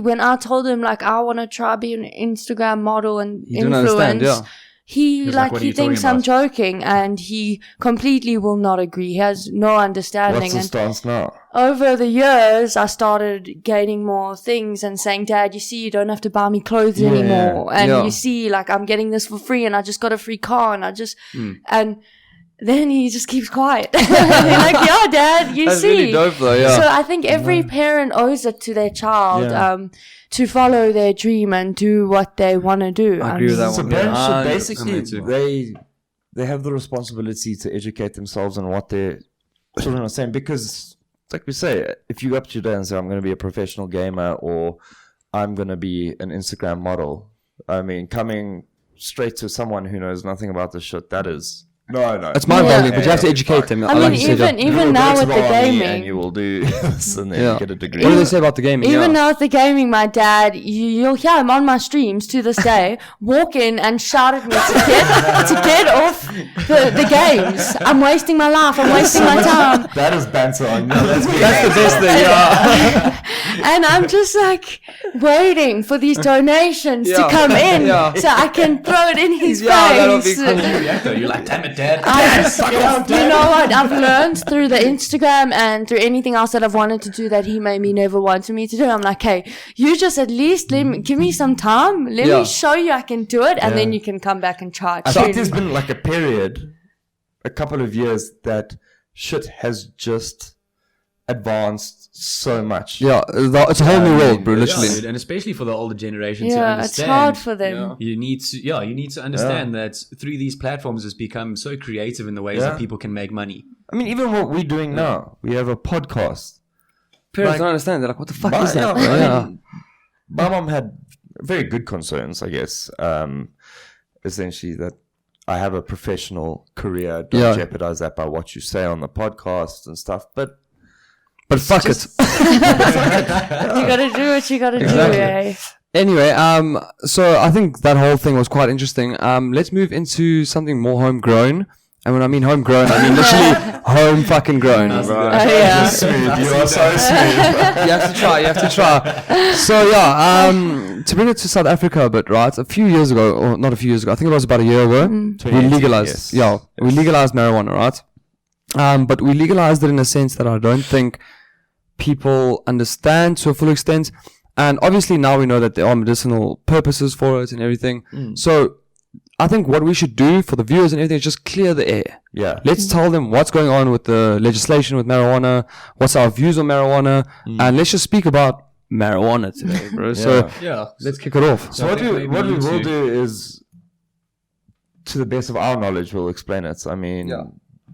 when I told him like, I want to try be an Instagram model and He didn't understand, influence, yeah. he was like, like "What are he you talking thinks I'm about?" joking, and he completely will not agree. He has no understanding. What's the And stance now? over the years, I started gaining more things and saying, "Dad, you see, you don't have to buy me clothes anymore, and Yeah. you see, like I'm getting this for free, and I just got a free car, and I just and." Then he just keeps quiet. Like, yeah, Dad, you That's see. really dope, though. Yeah. So I think every parent owes it to their child Yeah. to follow their dream and do what they want to do. I agree with that So one. parents should 100% basically, too. they have the responsibility to educate themselves on what their children are saying. Because, like we say, if you go up to your dad and say, I'm going to be a professional gamer or I'm going to be an Instagram model, I mean, coming straight to someone who knows nothing about this shit, that is No. It's mind-boggling, but you have to educate them. I mean, even now with the gaming, and you will do this, and then you get a degree. What do they say about the gaming? Even now with the gaming, my dad, you'll hear him on my streams to this day, walk in and shout at me to get off the games. I'm wasting my life. I'm wasting my time. That is banter on. That's the best thing. Yeah. And I'm just like waiting for these donations to come in so I can throw it in his that'll face. be cool. You're like, damn it, Dad. You know what? I've learned through the Instagram and through anything else that I've wanted to do that he maybe never wanted me to do. I'm like, hey, you just at least give me some time. Let me show you I can do it, and then you can come back and try. I think there's been like a couple of years that shit has just advanced so much. Yeah, it's a whole new world, bro. Literally, and especially for the older generation to yeah, understand. it's hard for them. You need to understand that through these platforms, it's become so creative in the ways that people can make money. I mean, even what we're doing now, we have a podcast. parents don't understand. They're like, "What the fuck is that?" My mom had very good concerns, I guess. Essentially, that I have a professional career. Don't jeopardize that by what you say on the podcast and stuff. But fuck it. You gotta do what you gotta do, eh? Anyway, so I think that whole thing was quite interesting. Let's move into something more homegrown. And when I mean homegrown, I mean literally home fucking grown. Yeah. Smooth. You are so smooth. You have to try. So to bring it to South Africa a bit, right? A few years ago, or not a few years ago, I think it was about a year ago, we legalized. Yes. We legalized marijuana, right? But we legalized it in a sense that I don't think people understand to a full extent. And obviously now we know that there are medicinal purposes for it and everything. So I think what we should do for the viewers and everything is just clear the air. Yeah. Let's tell them what's going on with the legislation with marijuana, what's our views on marijuana, and let's just speak about marijuana today, bro. So let's kick it off. So what we will do is, to the best of our knowledge, we'll explain it. I mean,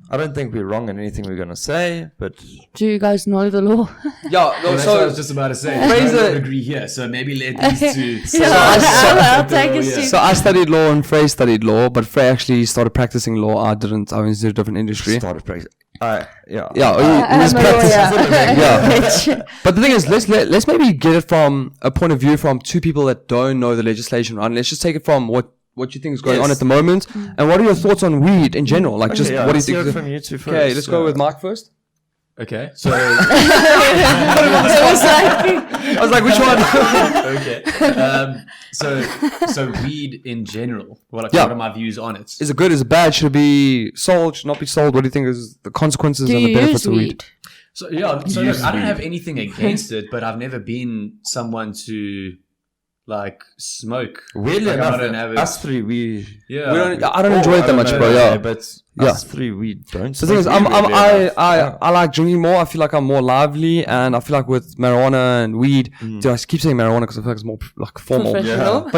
I don't think we're wrong in anything we're going to say, but... Do you guys know the law? That's what I was just about to say. I don't agree here, so maybe let these two... I'll take a seat. So I studied law and Frey studied law, but Frey actually started practicing law. I didn't. I went into a different industry. Started practicing. He was practicing. But the thing is, let's maybe get it from a point of view from two people that don't know the legislation, right? And let's just take it from what you think is going on at the moment, and what are your thoughts on weed in general? Like, what do you think? From you two first. Okay, let's go with Mike first. Okay, so I was like, which one? Okay, so weed in general. What are my views on it? Is it good? Is it bad? Should it be sold? Should it not be sold? What do you think is the consequences and the benefits of weed? So look, I don't have anything against it, but I've never been someone to like smoke. Weirdly like, enough, us three, I don't enjoy it that much, bro. But us three, we don't. So the thing is, I like drinking more. I feel like I'm more lively, and I feel like with marijuana and weed, dude, I keep saying marijuana because I feel like it's more like formal. But Zol,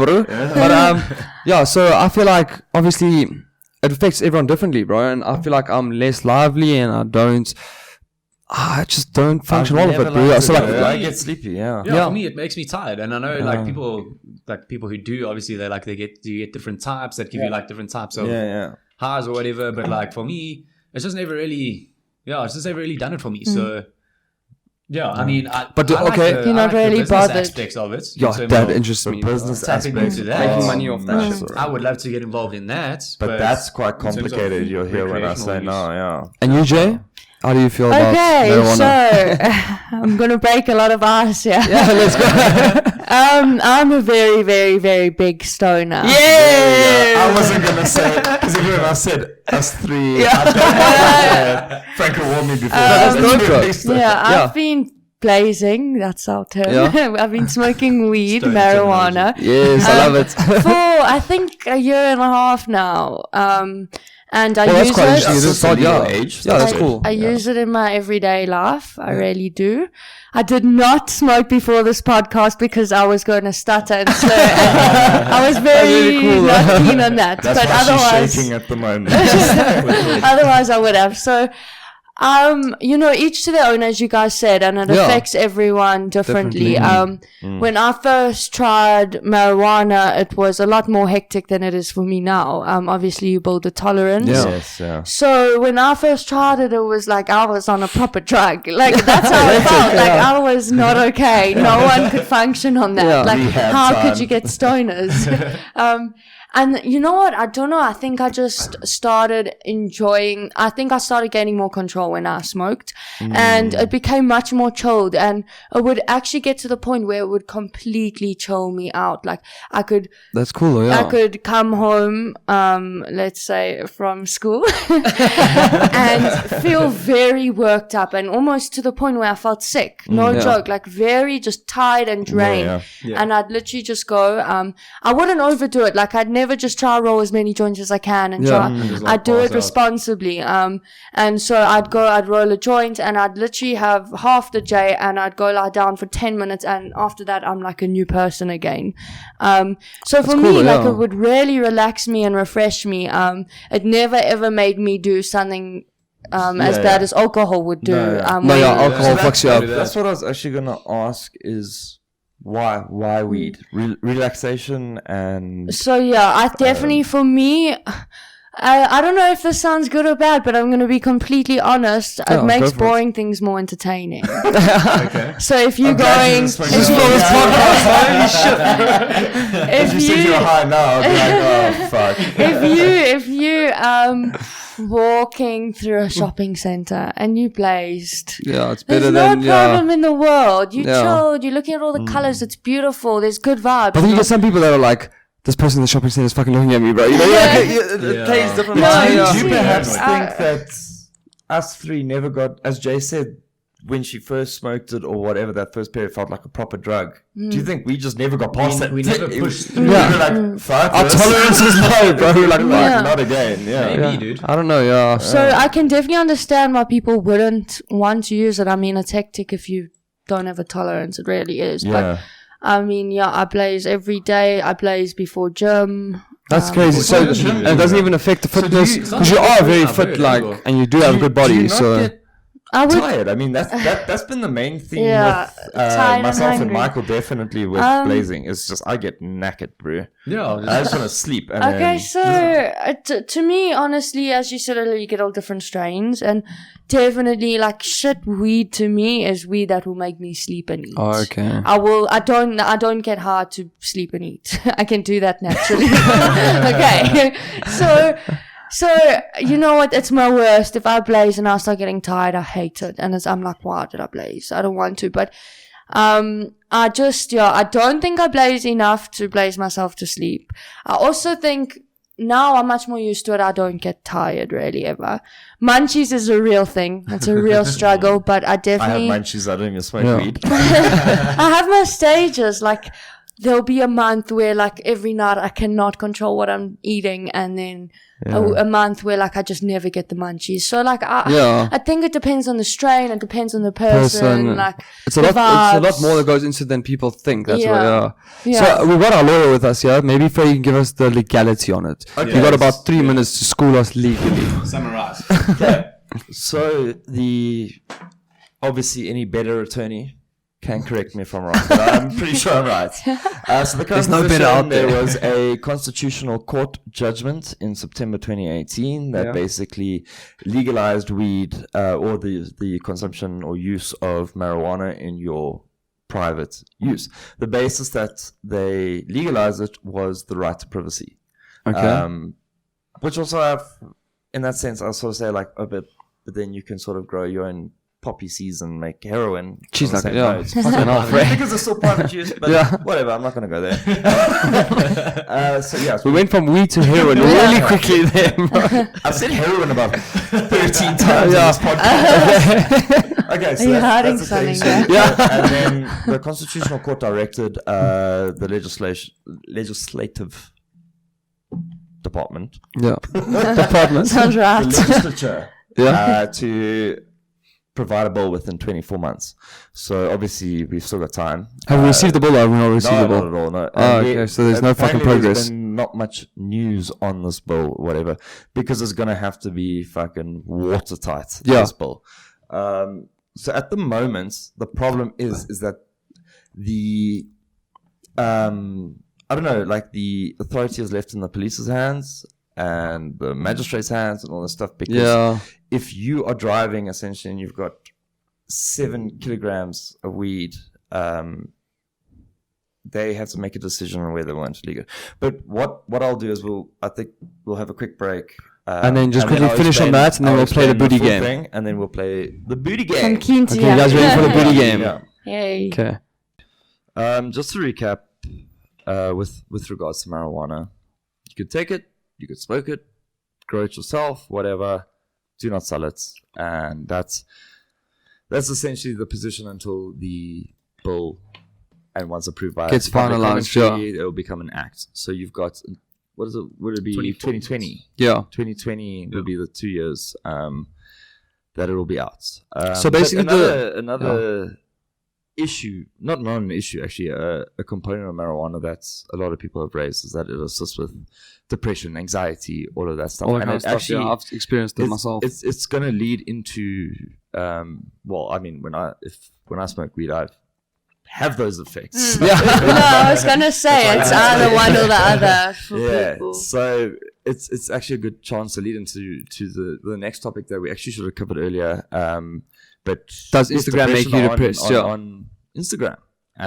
bro. But so I feel like obviously it affects everyone differently, bro. And I feel like I'm less lively, and I just don't function well with it, bro. So I get sleepy. For me, it makes me tired, and I know people who do, obviously you get different types that give you like different types of highs or whatever. But like for me, it's just never really done it for me. So I mean, you're not really bothered. Aspects of it. That interests me. Business aspects, making money off that. I would love to get involved in that, but that's quite complicated. You'll hear when I say no. And you, Jay? How do you feel about marijuana? So I'm gonna break a lot of ice here. Yeah, let's go. I'm a very, very, very big stoner. I wasn't gonna say it because even when I said us three, Frank warned me before. I've been blazing. That's our term. I've been smoking weed, marijuana. Yes, I love it. For I think a year and a half now. And I use it. That's cool. I use it in my everyday life. I really do. I did not smoke before this podcast because I was going to stutter and slur. And I was very not keen on that. That's but why otherwise, she's shaking at the moment. otherwise I would have. So Each to their own, as you guys said, and it affects everyone differently. When I first tried marijuana, it was a lot more hectic than it is for me now. Obviously you build a tolerance. Yes, yeah. So when I first tried it, it was like I was on a proper drug. Like that's how it felt. Like I was not okay. No one could function on that. Like how could you get stoners? And you know what? I don't know. I think I just started I started gaining more control when I smoked, and it became much more chilled, and it would actually get to the point where it would completely chill me out. Like That's cool, yeah. I could come home, let's say from school and feel very worked up and almost to the point where I felt sick. No joke. Like very just tired and drained. Yeah. And I'd literally just go, I wouldn't overdo it. Like I'd never just try roll as many joints as I can and I'd do it responsibly. And so I'd roll a joint and I'd literally have half the J and I'd go lie down for 10 minutes and after that I'm like a new person again. So for me, like it would really relax me and refresh me. It never ever made me do something as bad as alcohol would do. Alcohol fucks you up. That's what I was actually going to ask is why weed? Relaxation and... So I definitely, for me... I don't know if this sounds good or bad, but I'm going to be completely honest. It makes boring things more entertaining. Okay. So if you're going... If you you're high now, I'll be like, oh, fuck. If you walking through a shopping center and you blazed. Yeah, it's better There's than... no problem in the world. You chilled. You're looking at all the colors. It's beautiful. There's good vibes. But then you get some people that are like, this person in the shopping center is fucking looking at me, bro. You know, it plays different. Do you perhaps think that us three never got, as Jay said, when she first smoked it or whatever, that first period felt like a proper drug? Do you think we just never got past that? We never pushed through. We were like, fuck our tolerance is low, bro. We're like, not again. Maybe, dude. I don't know, So I can definitely understand why people wouldn't want to use it. I mean, it's hectic if you don't have a tolerance. It really is. But I mean, I blaze every day. I blaze before gym. That's crazy. So it doesn't even affect the fitness because you are very fit, like, and you do have a good body. So I would tired. I mean, that's been the main thing with myself and Michael. Definitely with blazing. It's just I get knackered, bro. Yeah, I just want to sleep. And okay, so to me, honestly, as you said earlier, you get all different strains, and definitely like shit weed to me is weed that will make me sleep and eat. Oh, okay. I don't get hard to sleep and eat. I can do that naturally. Okay, so you know what? It's my worst. If I blaze and I start getting tired, I hate it, and I'm like, why did I blaze? I don't want to, but I don't think I blaze enough to blaze myself to sleep. I also think now I'm much more used to it. I don't get tired really ever. Munchies is a real thing. It's a real struggle, but I definitely... I have munchies. I don't even smoke weed. I have my stages. Like, there'll be a month where, like, every night I cannot control what I'm eating, and then a month where, like, I just never get the munchies. So, like, I think it depends on the strain. It depends on the person. Like, it's a lot more that goes into than people think. That's what. So we've got our lawyer with us here. Maybe Faye, you can give us the legality on it. Okay. You've got about 3 minutes to school us legally. Summarize. Okay. So obviously any better attorney can correct me if I'm wrong, but I'm pretty sure I'm right. So the There's no better out there. There was a constitutional court judgment in September 2018 that basically legalized weed or the consumption or use of marijuana in your private use. The basis that they legalized it was the right to privacy. Okay. Which also have, in that sense, I'll sort of say like a bit, but then you can sort of grow your own poppy seeds and make heroin. She's like, it's fucking off, right? Because it's still private use, but whatever, I'm not going to go there. So we went from weed to heroin really quickly there. I've said heroin about 13 times in this podcast. Okay, so that's the thing. And then the Constitutional Court directed the legislative department. Department. Sounds right. The legislature to provide a bill within 24 months. So obviously we've still got time. Have we received the bill or have we not received the bill? Not at all. No. Okay, so there's no fucking progress. There's been not much news on this bill, whatever, because it's going to have to be fucking watertight, this bill. So at the moment, the problem is that the, I don't know, like the authority is left in the police's hands and the magistrate's hands and all this stuff, because if you are driving essentially and you've got 7 kilograms of weed, they have to make a decision on whether they want to leave it. But what I'll do is I think we'll have a quick break. And then just quickly finish on that, and then we'll play the booty game. Thing, and then we'll play the booty game. I'm keen to you guys ready for the booty game? Yeah. Yay. Okay. Just to recap, with regards to marijuana, you could take it, you could smoke it, grow it yourself, whatever. Do not sell it, and that's essentially the position until the bill, and once approved by gets finalized, it will become an act. So you've got. What is it? Would it be 2020? Yeah. 2020 will be the 2 years that it will be out. So basically another issue, not an issue actually, a component of marijuana that a lot of people have raised is that it assists with depression, anxiety, all of that stuff. All that and kind of stuff, actually, I've experienced it myself. It's going to lead into, well, I mean, when I smoke weed, I have those effects. No, I was gonna say it's either one or the other for people. So it's actually a good chance to lead into the next topic that we actually should have covered earlier. But does Instagram make you depressed? On Instagram,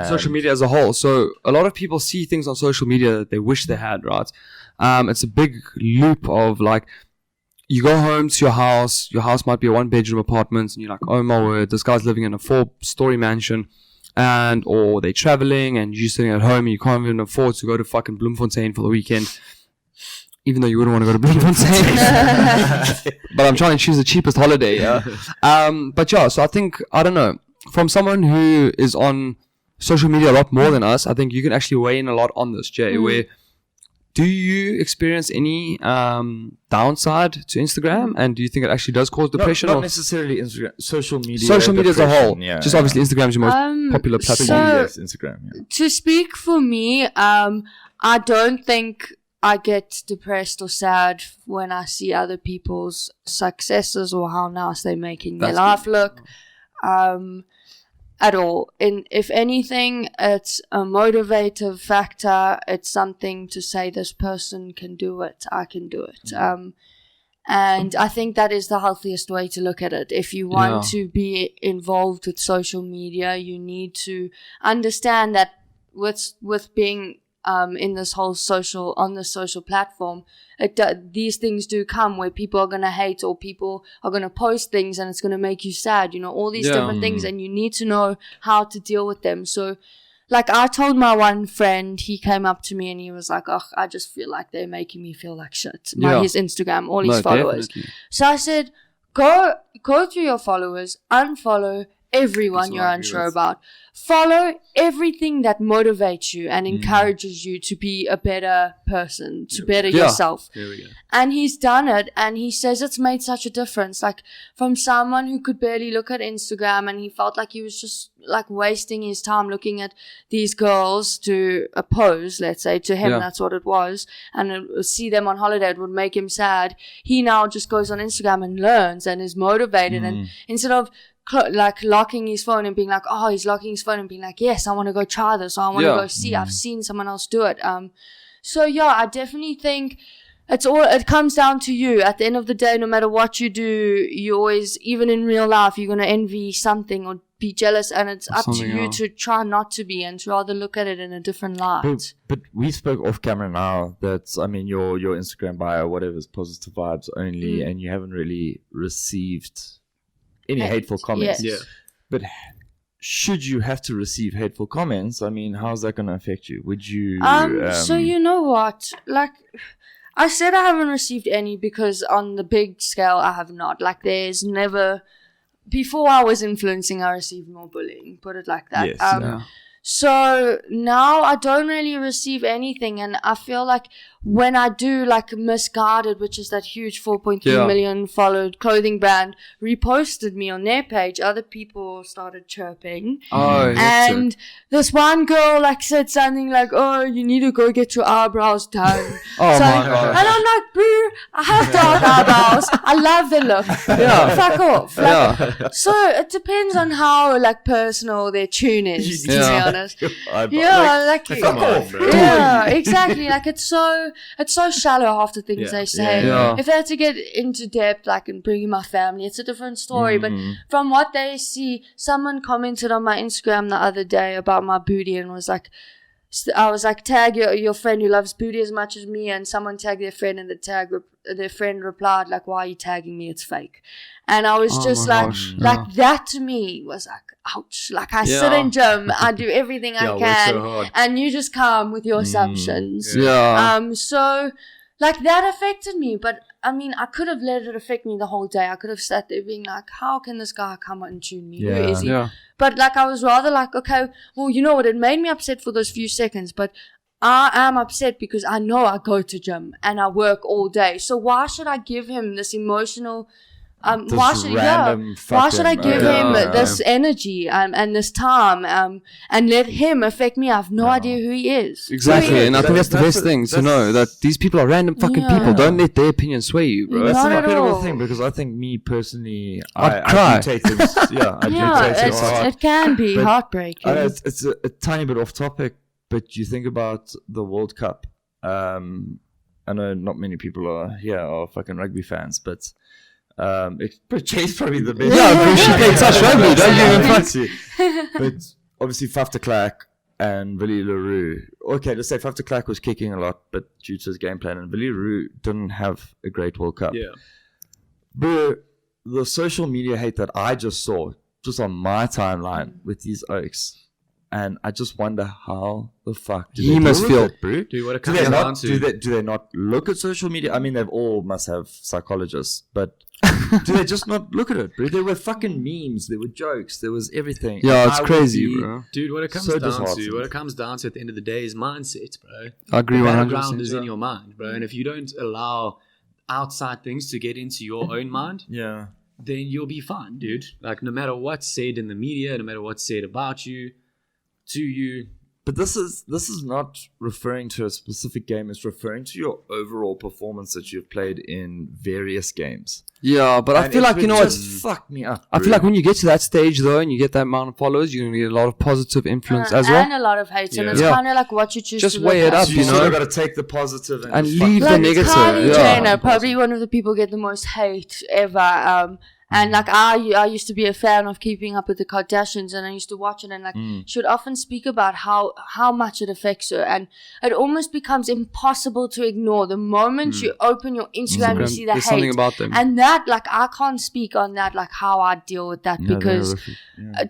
social media as a whole. So a lot of people see things on social media that they wish they had. Right? It's a big loop of like. You go home to your house might be a 1-bedroom apartment, and you're like, oh my word, this guy's living in a 4-story mansion. Or they're traveling and you're sitting at home and you can't even afford to go to fucking Bloemfontein for the weekend, even though you wouldn't want to go to Bloemfontein. But I'm trying to choose the cheapest holiday. But yeah, so I think, I don't know, from someone who is on social media a lot more than us, I think you can actually weigh in a lot on this, Jay, where do you experience any downside to Instagram? And do you think it actually does cause depression? Not necessarily Instagram, social media. Social media as a whole. Yeah, just obviously Instagram is your most popular platform. Yes, Instagram. Yeah. To speak for me, I don't think I get depressed or sad when I see other people's successes or how nice they're making their life look. At all. And if anything, it's a motivative factor. It's something to say this person can do it, I can do it. And I think that is the healthiest way to look at it. If you want to be involved with social media, you need to understand that with being in this whole on this social platform, these things do come where people are going to hate or people are going to post things and it's going to make you sad, all these different things, and you need to know how to deal with them. So like I told my one friend, he came up to me and he was like, oh, I just feel like they're making me feel like shit. His Instagram, all his followers. Definitely. So I said, go through your followers, unfollow everyone you're unsure about. Follow everything that motivates you and encourages you to be a better person, to better yourself. There we go. And he's done it, and he says it's made such a difference. Like from someone who could barely look at Instagram and he felt like he was just like wasting his time looking at these girls to pose, let's say, to him that's what it was, and see them on holiday, it would make him sad. He now just goes on Instagram and learns and is motivated, and instead of like locking his phone and being like, oh, he's locking his phone and being like, yes, I want to go try this, or I want to go see, I've seen someone else do it. So yeah, I definitely think it comes down to you. At the end of the day, no matter what you do, you always, even in real life, you're going to envy something or be jealous, and it's up to you to try not to be and to rather look at it in a different light. But we spoke off camera now that, I mean, your Instagram bio, whatever, is positive vibes only, and you haven't really received any hateful comments. Yes. But should you have to receive hateful comments, I mean, how's that going to affect you? Would you... So you know what? Like, I said I haven't received any because on the big scale, I have not. Like, there's never... Before I was influencing, I received more bullying, put it like that. Yes, So now I don't really receive anything, and I feel like when I do like Misguided, which is that huge 4.3 million followed clothing brand, reposted me on their page, other people started chirping. And this one girl like said something like, "Oh, you need to go get your eyebrows done." My God. And I'm like, "Boo, I have dark eyebrows. I love the look. Fuck off." Like, so it depends on how like personal their tune is, to be honest. Fuck off, bro. Yeah, exactly. Like it's so shallow, half the things they say. If I had to get into depth, like and bring in my family, it's a different story. But from what they see, someone commented on my Instagram the other day about my booty and was like, I was like, tag your friend who loves booty as much as me, and someone tagged their friend, and their friend replied like, "Why are you tagging me? It's fake." And I was just like, that to me was like, ouch. Like I sit in gym, I do everything I can, so and you just come with your assumptions. So like that affected me, but I mean, I could have let it affect me the whole day. I could have sat there being like, how can this guy come and tune me? Who is he? But like I was rather like, okay, well, you know what? It made me upset for those few seconds, but I am upset because I know I go to gym and I work all day. So why should I give him this emotional... why should I give him this energy and this time and let him affect me? I have no idea who he is. Exactly, and I think that's the best thing to know, that these people are random fucking people. Don't let their opinion sway you, bro. That's an incredible thing, because I think me personally, I do take things. It can be heartbreaking. It's a tiny bit off topic, but you think about the World Cup. I know not many people are fucking rugby fans, but. Jay's probably the best. Yeah, but she played touch rugby, don't you? But obviously Faf de Klerk and Willie Leroux. Okay, let's say Faf de Klerk was kicking a lot, but due to his game plan, and Willie Leroux didn't have a great World Cup. Yeah. But the social media hate that I just saw, just on my timeline with these oaks, and I just wonder how the fuck he must feel it, bro. Dude, what it comes down to. Do they not look at social media? I mean, they all must have psychologists, but do they just not look at it, bro? There were fucking memes, there were jokes, there was everything. Yeah, it's crazy, bro. Dude, what it comes down to at the end of the day is mindset, bro. I agree 100%. The background is in your mind, bro. And if you don't allow outside things to get into your own mind, then you'll be fine, dude. Like, no matter what's said in the media, no matter what's said about you, to you. But this is not referring to a specific game. It's referring to your overall performance that you've played in various games. Yeah, but I feel like, you know what? Fuck me up. I feel like when you get to that stage, though, and you get that amount of followers, you're going to get a lot of positive influence as well. And a lot of hate. And it's kind of like what you choose just to weigh it up, you know? You've got to take the positive and leave the negative. Kylie Jenner, probably one of the people get the most hate ever. And like I used to be a fan of Keeping Up with the Kardashians, and I used to watch it, and like she would often speak about how much it affects her, and it almost becomes impossible to ignore. The moment you open your Instagram, you see the hate. Something about them. And that, like, I can't speak on that, like how I deal with that, because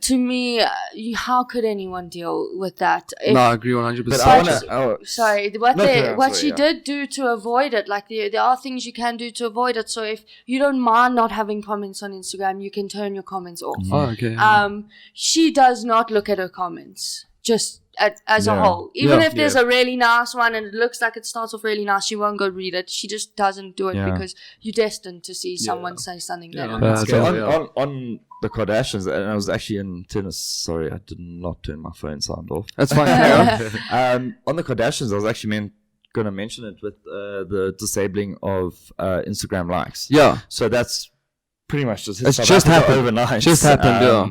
to me, how could anyone deal with that? No, I agree 100%. But what she did do to avoid it, like there are things you can do to avoid it. So if you don't mind not having comments on Instagram, you can turn your comments off. Oh, okay. She does not look at her comments just as a whole. Even if there's a really nice one and it looks like it starts off really nice, she won't go read it. She just doesn't do it because you're destined to see someone say something that on the Kardashians, and I was actually in tennis. Sorry, I did not turn my phone sound off. That's fine. On the Kardashians, I was actually going to mention it with the disabling of Instagram likes. Yeah. So that's pretty much just happened overnight. Just happened, yeah.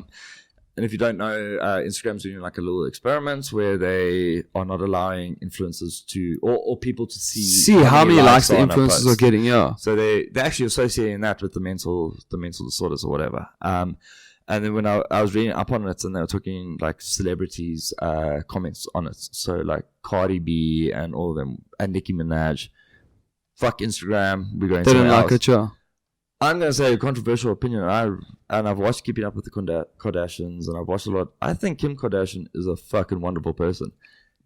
And if you don't know, Instagram's doing like a little experiment where they are not allowing influencers to or people to see how many likes the influencers are getting. Yeah. So they're actually associating that with the mental disorders or whatever. And then when I was reading up on it, and they were talking like celebrities' comments on it. So like Cardi B and all of them, and Nicki Minaj. Fuck Instagram. We're going. They don't like it, yeah. I'm going to say a controversial opinion, and I've watched Keeping Up with the Kardashians, and I've watched a lot. I think Kim Kardashian is a fucking wonderful person.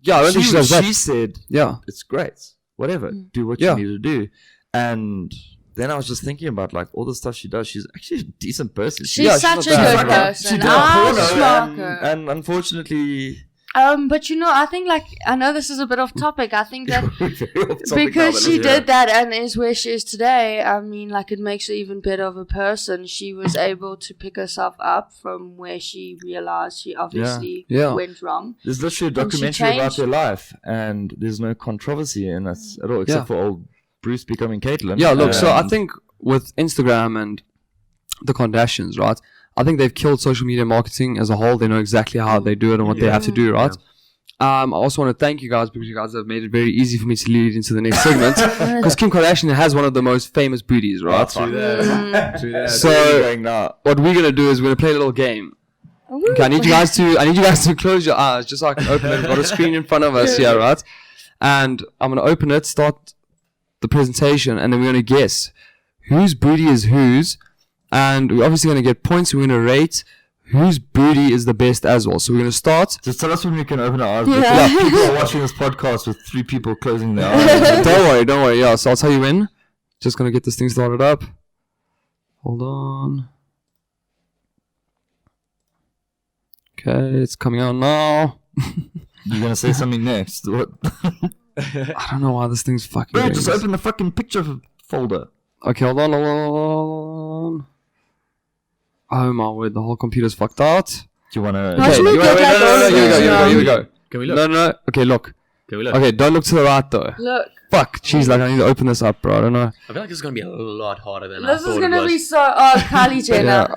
Yeah, I don't think she does that. She said, it's great. Whatever. Do what you need to do. And then I was just thinking about like all the stuff she does. She's actually a decent person. She's such a good person. She did porno, and unfortunately... But I think I know this is a bit off topic. I think that because she did that and is where she is today, I mean, it makes her even better of a person. She was able to pick herself up from where she realized she obviously went wrong. There's literally a documentary about their life, and there's no controversy in it at all, except for old Bruce becoming Caitlyn. Yeah, look, so I think with Instagram and the Kardashians, right? I think they've killed social media marketing as a whole. They know exactly how they do it and what they have to do, right? I also want to thank you guys because you guys have made it very easy for me to lead into the next segment. Because Kim Kardashian has one of the most famous booties, right? True that. So what we're gonna do is we're gonna play a little game. Okay, I need you guys to close your eyes just so I can open it. We've got a screen in front of us here, right? And I'm gonna open it, start the presentation, and then we're gonna guess whose booty is whose. And we're obviously going to get points. We're going to rate whose booty is the best as well. So we're going to start. Just tell us when we can open our eyes. Yeah. People are watching this podcast with 3 people closing their eyes. Don't worry. Yeah, so I'll tell you when. Just going to get this thing started up. Hold on. Okay, it's coming out now. You're going to say something next. What? I don't know why this thing's fucking... Bro, just open the fucking picture folder. Okay, hold on. Oh my word, the whole computer's fucked out. Do you want to... Okay, here we go. Can we look? No. Okay, look. Can we look? Okay, don't look to the right though. Look. Fuck, jeez, I need to open this up, bro. I don't know. I feel like it's going to be a lot harder than I This thought is it going to was. be so... Kylie Jenner.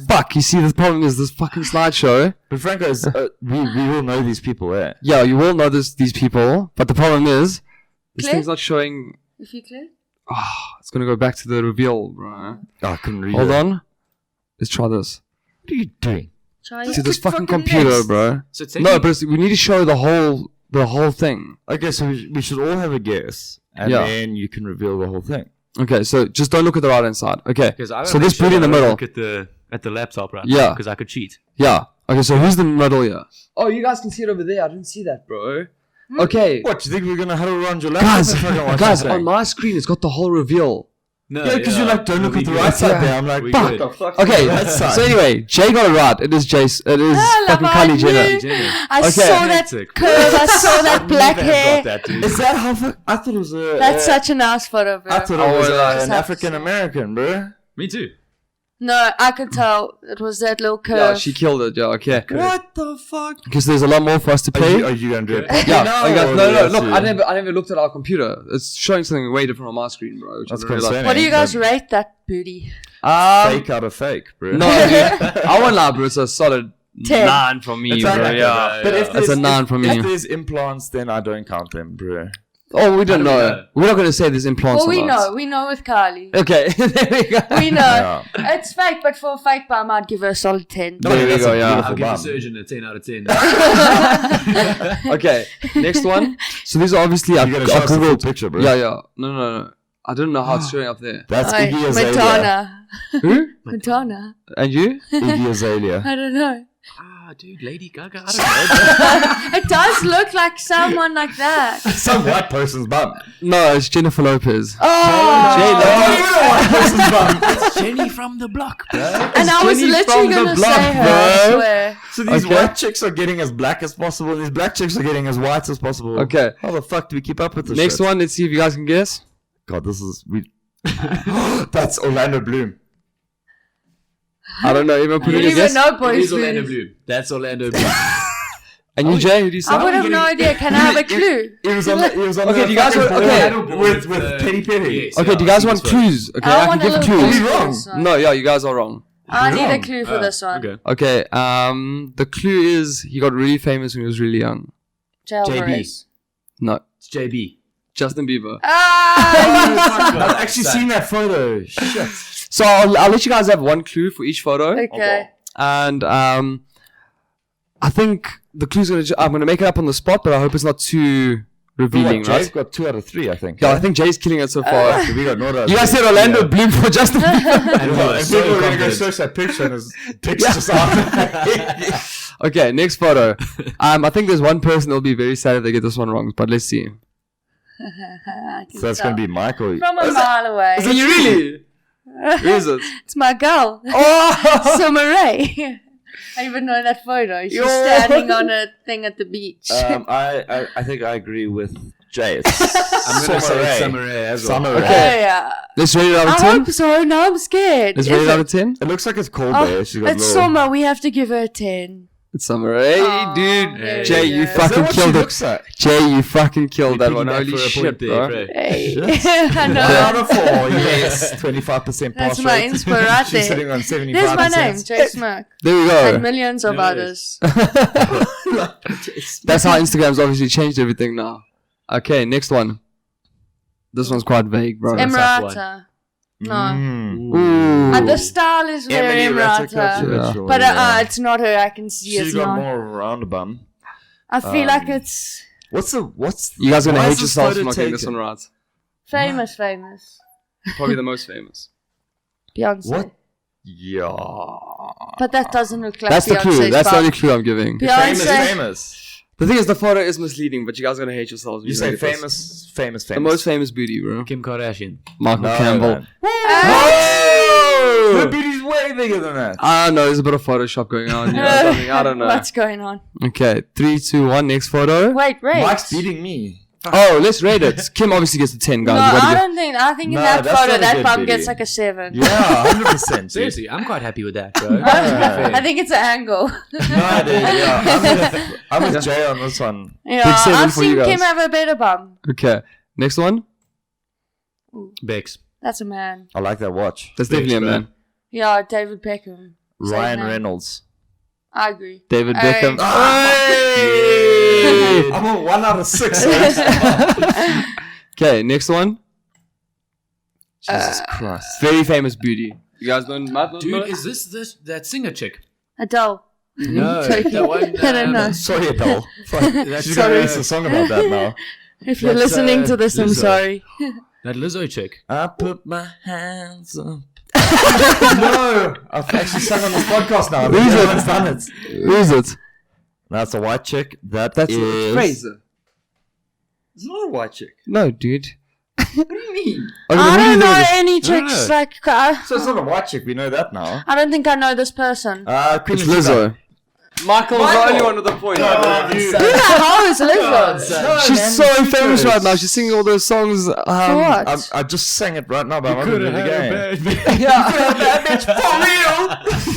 Fuck, you see, the problem is this fucking slideshow. But Franco, we will know these people, eh? Yeah, you will know these people, but the problem is, this thing's not showing... If you click. It's going to go back to the reveal, bro. I couldn't read Hold on. Let's try this. What are you doing? See this fucking computer, next. bro. So No, but we need to show the whole thing. Okay, so we should all have a guess, and then you can reveal the whole thing. Okay, so just don't look at the right hand side. Okay, so this booty in the middle. Look at the laptop, right? Yeah. Because I could cheat. Yeah. Okay, so who's the middle here? Oh, you guys can see it over there. I didn't see that, bro. Okay. What, do you think we're going to huddle around your laptop? Guys, on my screen, it's got the whole reveal. No, yeah, because you're like, don't look at the right side there. I'm like, fuck. the fuck. Okay, so anyway, Jay got it right. It is Jace. It is fucking Kylie Jenner. I saw that curve. I saw that black hair. Is that how I thought it was a... That's such a nice photo, bro. I thought it was an African-American, bro. Me too. No, I could tell it was that little curve. Yeah, she killed it. Yeah, okay. What the fuck? Because there's a lot more for us to play. Are you going to do it? Yeah. No. Look, I never looked at our computer. It's showing something way different on my screen, bro. That's concerning. What do you guys rate that booty? Fake out of fake, bro. No, I won't lie, bro. It's a solid 10. 9 from me, bro. Yeah. But if it's a 9 from me. If there's implants, then I don't count them, bro. Oh, we don't know. We're not going to say there's implants. Well, we know with Kylie. Okay, there we go. We know. It's fake, but for a fake bum, I'd give her a solid 10. There we go, yeah. I'll give the surgeon a 10 out of 10. Okay, next one. So these are obviously You're going to show us the full picture, bro. Yeah. No. I don't know how it's showing up there. That's Iggy Azalea. Madonna. Who? Madonna. And you? Iggy Azalea. I don't know. Dude, Lady Gaga. I don't know. It does look like someone like that. Some white person's bum. No, it's Jennifer Lopez. It's Jenny from the block, bro. And I was literally going to say her, I swear. So these white chicks are getting as black as possible, and these black chicks are getting as white as possible. Okay. How the fuck do we keep up with this Next shit? one, let's see if you guys can guess. God, this is... That's Orlando Bloom. I don't know. Even put You in a even guess. know It boys' is Orlando booties. Bloom. That's Orlando Bloom. And you, Jay, who do you say? I would have no idea. Can I have a clue? He was on Okay, do you guys want... Okay. with Katy Perry. Yes, Okay, do you guys want clues? Okay, I can want a give little clues. clue for wrong. this one. No, yeah, you guys are wrong. I need a wrong. clue for this one. Okay. Okay, the clue is he got really famous when he was really young. Jailbreak. No, It's JB. Justin Bieber. I've actually seen that photo. Shit. So I'll let you guys have one clue for each photo. Okay. And I think the clue's I'm gonna make it up on the spot, but I hope it's not too revealing, Jay's right? got 2 out of 3, I think. Yeah, I think Jay's killing it so far. We got no You guys said Orlando Bloom for Justin Bieber. And we were And so people are going to go confident. search that picture and his dick's just off. Okay, next photo. I think there's one person that'll be very sad if they get this one wrong, but let's see. So that's going to be Michael. From a mile away. Are you really? Who is it? It's my girl. Oh! Summer Rae. I even know that photo. She's standing on a thing at the beach. I think I agree with Jay. It's I'm going to say it's Summer Rae as well. Okay. Yeah. Let's rate it out of I 10. hope so. Now I'm scared. Let's rate it out of 10. It looks like it's cold there. She's got It's little... summer. We have to give her a 10. It's Summer Rae. Aw, Dude. there Jay, we you go. fucking killed it. looks like? Jay, you fucking killed that one. Piggyback Holy for a shit, point there, bro. Ray. Hey. I 1 know. out of 4. Yes. 25% That's pass my rate. inspirate. She's sitting on 75%. There's my name, Jay Smirk. There we And go. millions of others. That's how Instagram's obviously changed everything now. Okay, next one. This one's quite vague, bro. Emirata. No. Ooh. And the style is very Emirata. Yeah. But it's not her. I can see She's it's got not. more around a bum. I feel like it's What's You guys are gonna why hate is this yourselves photo for not getting this taken? one right. famous. Probably the most famous. Beyonce. What? Yeah. But that doesn't look like That's the Beyonce's clue. That's the bum. only clue I'm giving. Beyonce. Famous. The thing is, the photo is misleading, but you guys are gonna hate yourselves. when You say look at this. famous. The most famous booty, bro. Kim Kardashian. Michael No, Campbell. man. Oh! Her beauty's way bigger than that. I don't know. There's a bit of Photoshop going on here. I don't know. What's going on? Okay, 3, 2, 1. Next photo. Wait. Mike's beating me. Oh, let's rate it. Kim obviously gets a 10, No, guys. You gotta I get- don't think. I think in No, that that's photo, not a that good bum video. gets like a 7. Yeah, 100%. Seriously, I'm quite happy with that, bro. I think it's an angle. No, dude, yeah. I'm with Jay on this one. Yeah, Big 7 I've for you seen guys. Kim have a better bum. Okay, next one. Bex. That's a man. I like that watch. That's definitely a man. Yeah, David Beckham. Same Ryan name. Reynolds. I agree. David Hey. Beckham. Hey! I'm on 1 out of 6. Okay, next one. Jesus Christ. Very famous beauty. You guys don't know? Dude, is this that singer chick? Adele. No, Joking. that one. I don't know. Sorry, Adele. That's She's going to release a song about that now. If you're That's, listening to this, I'm Lizzo. sorry. That Lizzo chick. I put my hands up. No! I've actually sung on this podcast now. Who's it? Everyone's done it. Who is it? That's a white chick. That's is... Fraser. It's not a white chick. No, dude. What do you mean? Okay, I the don't reason know is- any tricks No. like. So it's not a white chick. We know that now. I don't think I know this person. Queen It's Elizabeth. Lizzo. Michael's Michael. the only one with a point. Who the hell is Lizzo? She's so famous right now. She's singing all those songs. For what? I just sang it right now, but I'm not going to do it again.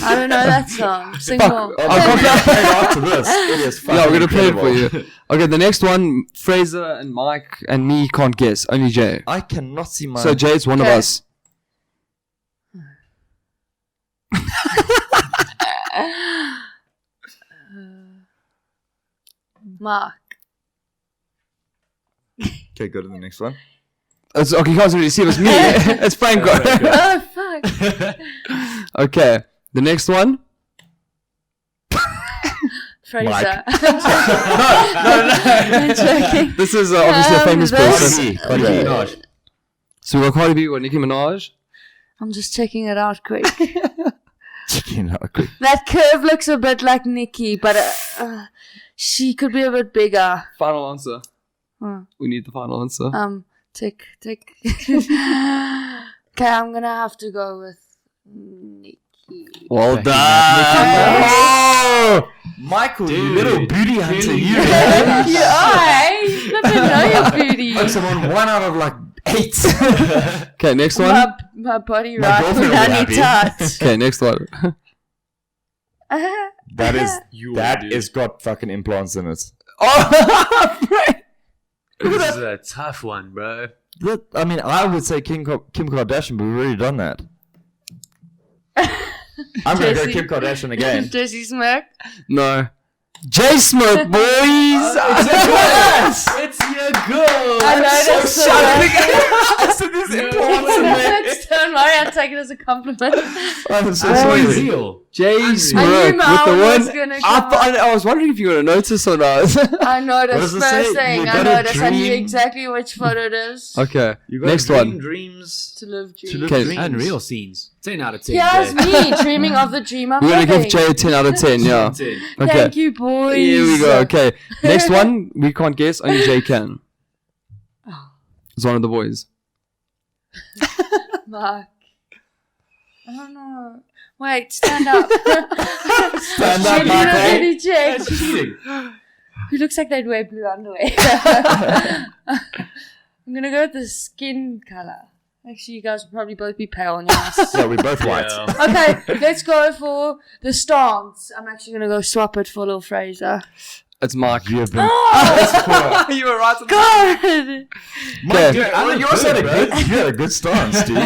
I don't know that song. Sing Fuck. more. Oh, I'm going to play it after this. It is fucking Yeah, we're gonna play it for incredible. you. Okay, the next one, Fraser and Mike and me can't guess. Only Jay. I cannot see my... So Jay's one of Okay. us. Mark. Okay, go to the next one. It's, okay, you can't really see it. It's me. It's Franco. Oh, fuck. Okay, the next one. Fraser. I'm joking. This is obviously a famous this- person. Cardi B. Minaj. So we got Cardi B, we got Nicki Minaj. I'm just checking it out quick. Chicken ugly. That curve looks a bit like Nikki, but she could be a bit bigger. Final answer. Hmm. We need the final answer. Tick. Okay, I'm gonna have to go with Nikki. Well Becky done. Oh! Michael, you little booty hunter, you. I never know your beauty. Folks, I'm on 1 out of like 8. Okay, next one. My body My right girlfriend when I will need be touch. Okay, next one. That is got fucking implants in it. This is a tough one, bro. I mean, I would say Kim Kardashian, but we've already done that. I'm going to go Jesse. Kim Kardashian again. Jesse Smirk. No. J Smoke, boys! It's your girl. I noticed so Next turn, Mari, I'll take it as a compliment. I'm so That's sorry. real. J I Smoke knew with my the one was one. gonna I, come thought, I was wondering if you were going to notice or not. I noticed does it first say? thing. You I gotta noticed. I knew dream. exactly which photo it is. Okay, You got next dream one. dreams. To live dream. To live Okay. dreams. Unreal scenes. 10 out of 10. Here's Jay. me dreaming of the dream I'm We're going to living. give Jay a 10 out of 10, yeah. 10. Okay. Thank you, boys. Here we go. Okay. Next one, we can't guess. Only Jay can. It's one of the boys. Mark. I don't know. Wait, stand up. Stand up, Michael. Really check. That's cheating. Who looks like they'd wear blue underwear? I'm gonna go with the skin color. Actually, you guys will probably both be pale on your ass. Yeah, we're both white. Yeah. Okay, let's go for the stance. I'm actually gonna go swap it for Lil Fraser. It's Mark. You have been. You were right. God! Mike, dude, you also had a good stance, dude.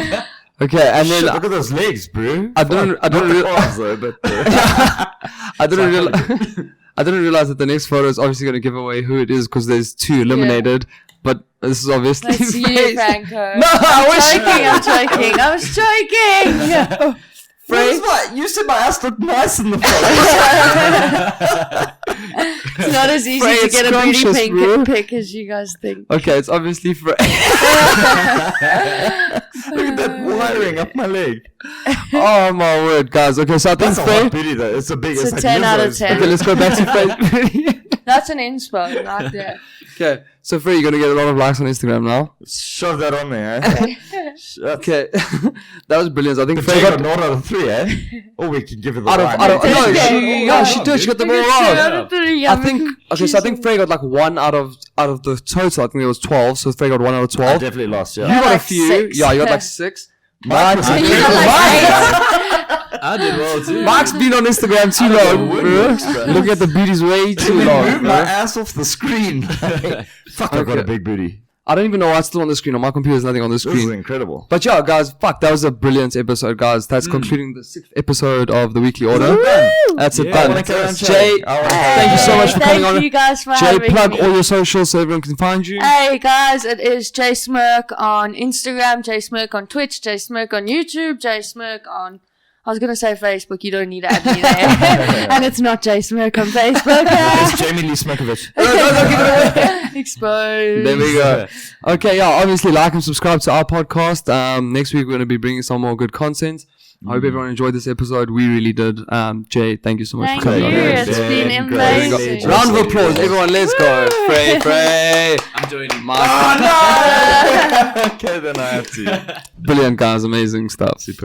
Okay, and then Shit, look at those legs, bro. I didn't realize though, but I didn't realize that the next photo is obviously going to give away who it is because there's 2 eliminated. But this is obviously That's you, Frey. Franco. No, I'm joking. I was joking. Frey, you said my ass looked nice in the photo. It's not as easy Frey, to it's get a beauty scrumptious, bro. pic as you guys think. Okay, it's obviously Frey. Look at that wiring up my leg. Oh my word, guys. Okay, so I think That's a Frey. hot booty though. It's a big. It's a like 10 out of Lizzo's. 10. Okay, let's go back to Frey. That's an inspo right there. Okay, so Frey, you're gonna get a lot of likes on Instagram now. Shove that on there, eh? Okay, that was brilliant. I think But Frey Jay got got 0 out of 3, eh? Or we can give it the out of line. no, Yeah, she did. She got them all Two wrong. out of 3. I think okay, so I think Frey got like 1 out of the total. I think there was 12, so Frey got 1 out of I 12. definitely lost, You yeah. got a like few. 6. Yeah, you got like 6. Mike was Mark's, You got like 8. I did well too. Mark's been on Instagram too long, bro. Looking at the booties way too long, Move my bro. ass off the screen. Fuck, I got a Okay. big booty. I don't even know what's still on the screen. On my computer, there's nothing on the This is screen. incredible. But yeah, guys, fuck, that was a brilliant episode, guys. That's concluding the 6th episode of the weekly order. That's it, Yeah, done. I wanna carry on Jay, chatting. I wanna carry thank you so much for coming Thank on. you guys for Jay, having plug me. all your socials so everyone can find you. Hey guys, it is Jay Smirk on Instagram, Jay Smirk on Twitch, Jay Smirk on YouTube, Jay Smirk on, I was going to say Facebook, you don't need to add me there. And it's not Jay Smirk on Facebook. It's Jamie Lee Smerkovitz. Exposed. There we go. Okay, yeah, obviously like and subscribe to our podcast. Next week we're going to be bringing some more good content. I hope everyone enjoyed this episode. We really did. Jay, thank you so much Thank for coming you. on. It's Yeah, been great. amazing. Round of applause, everyone. Let's go. Frey. I'm joining. Mark. Okay, then I have to. Brilliant, guys. Amazing stuff.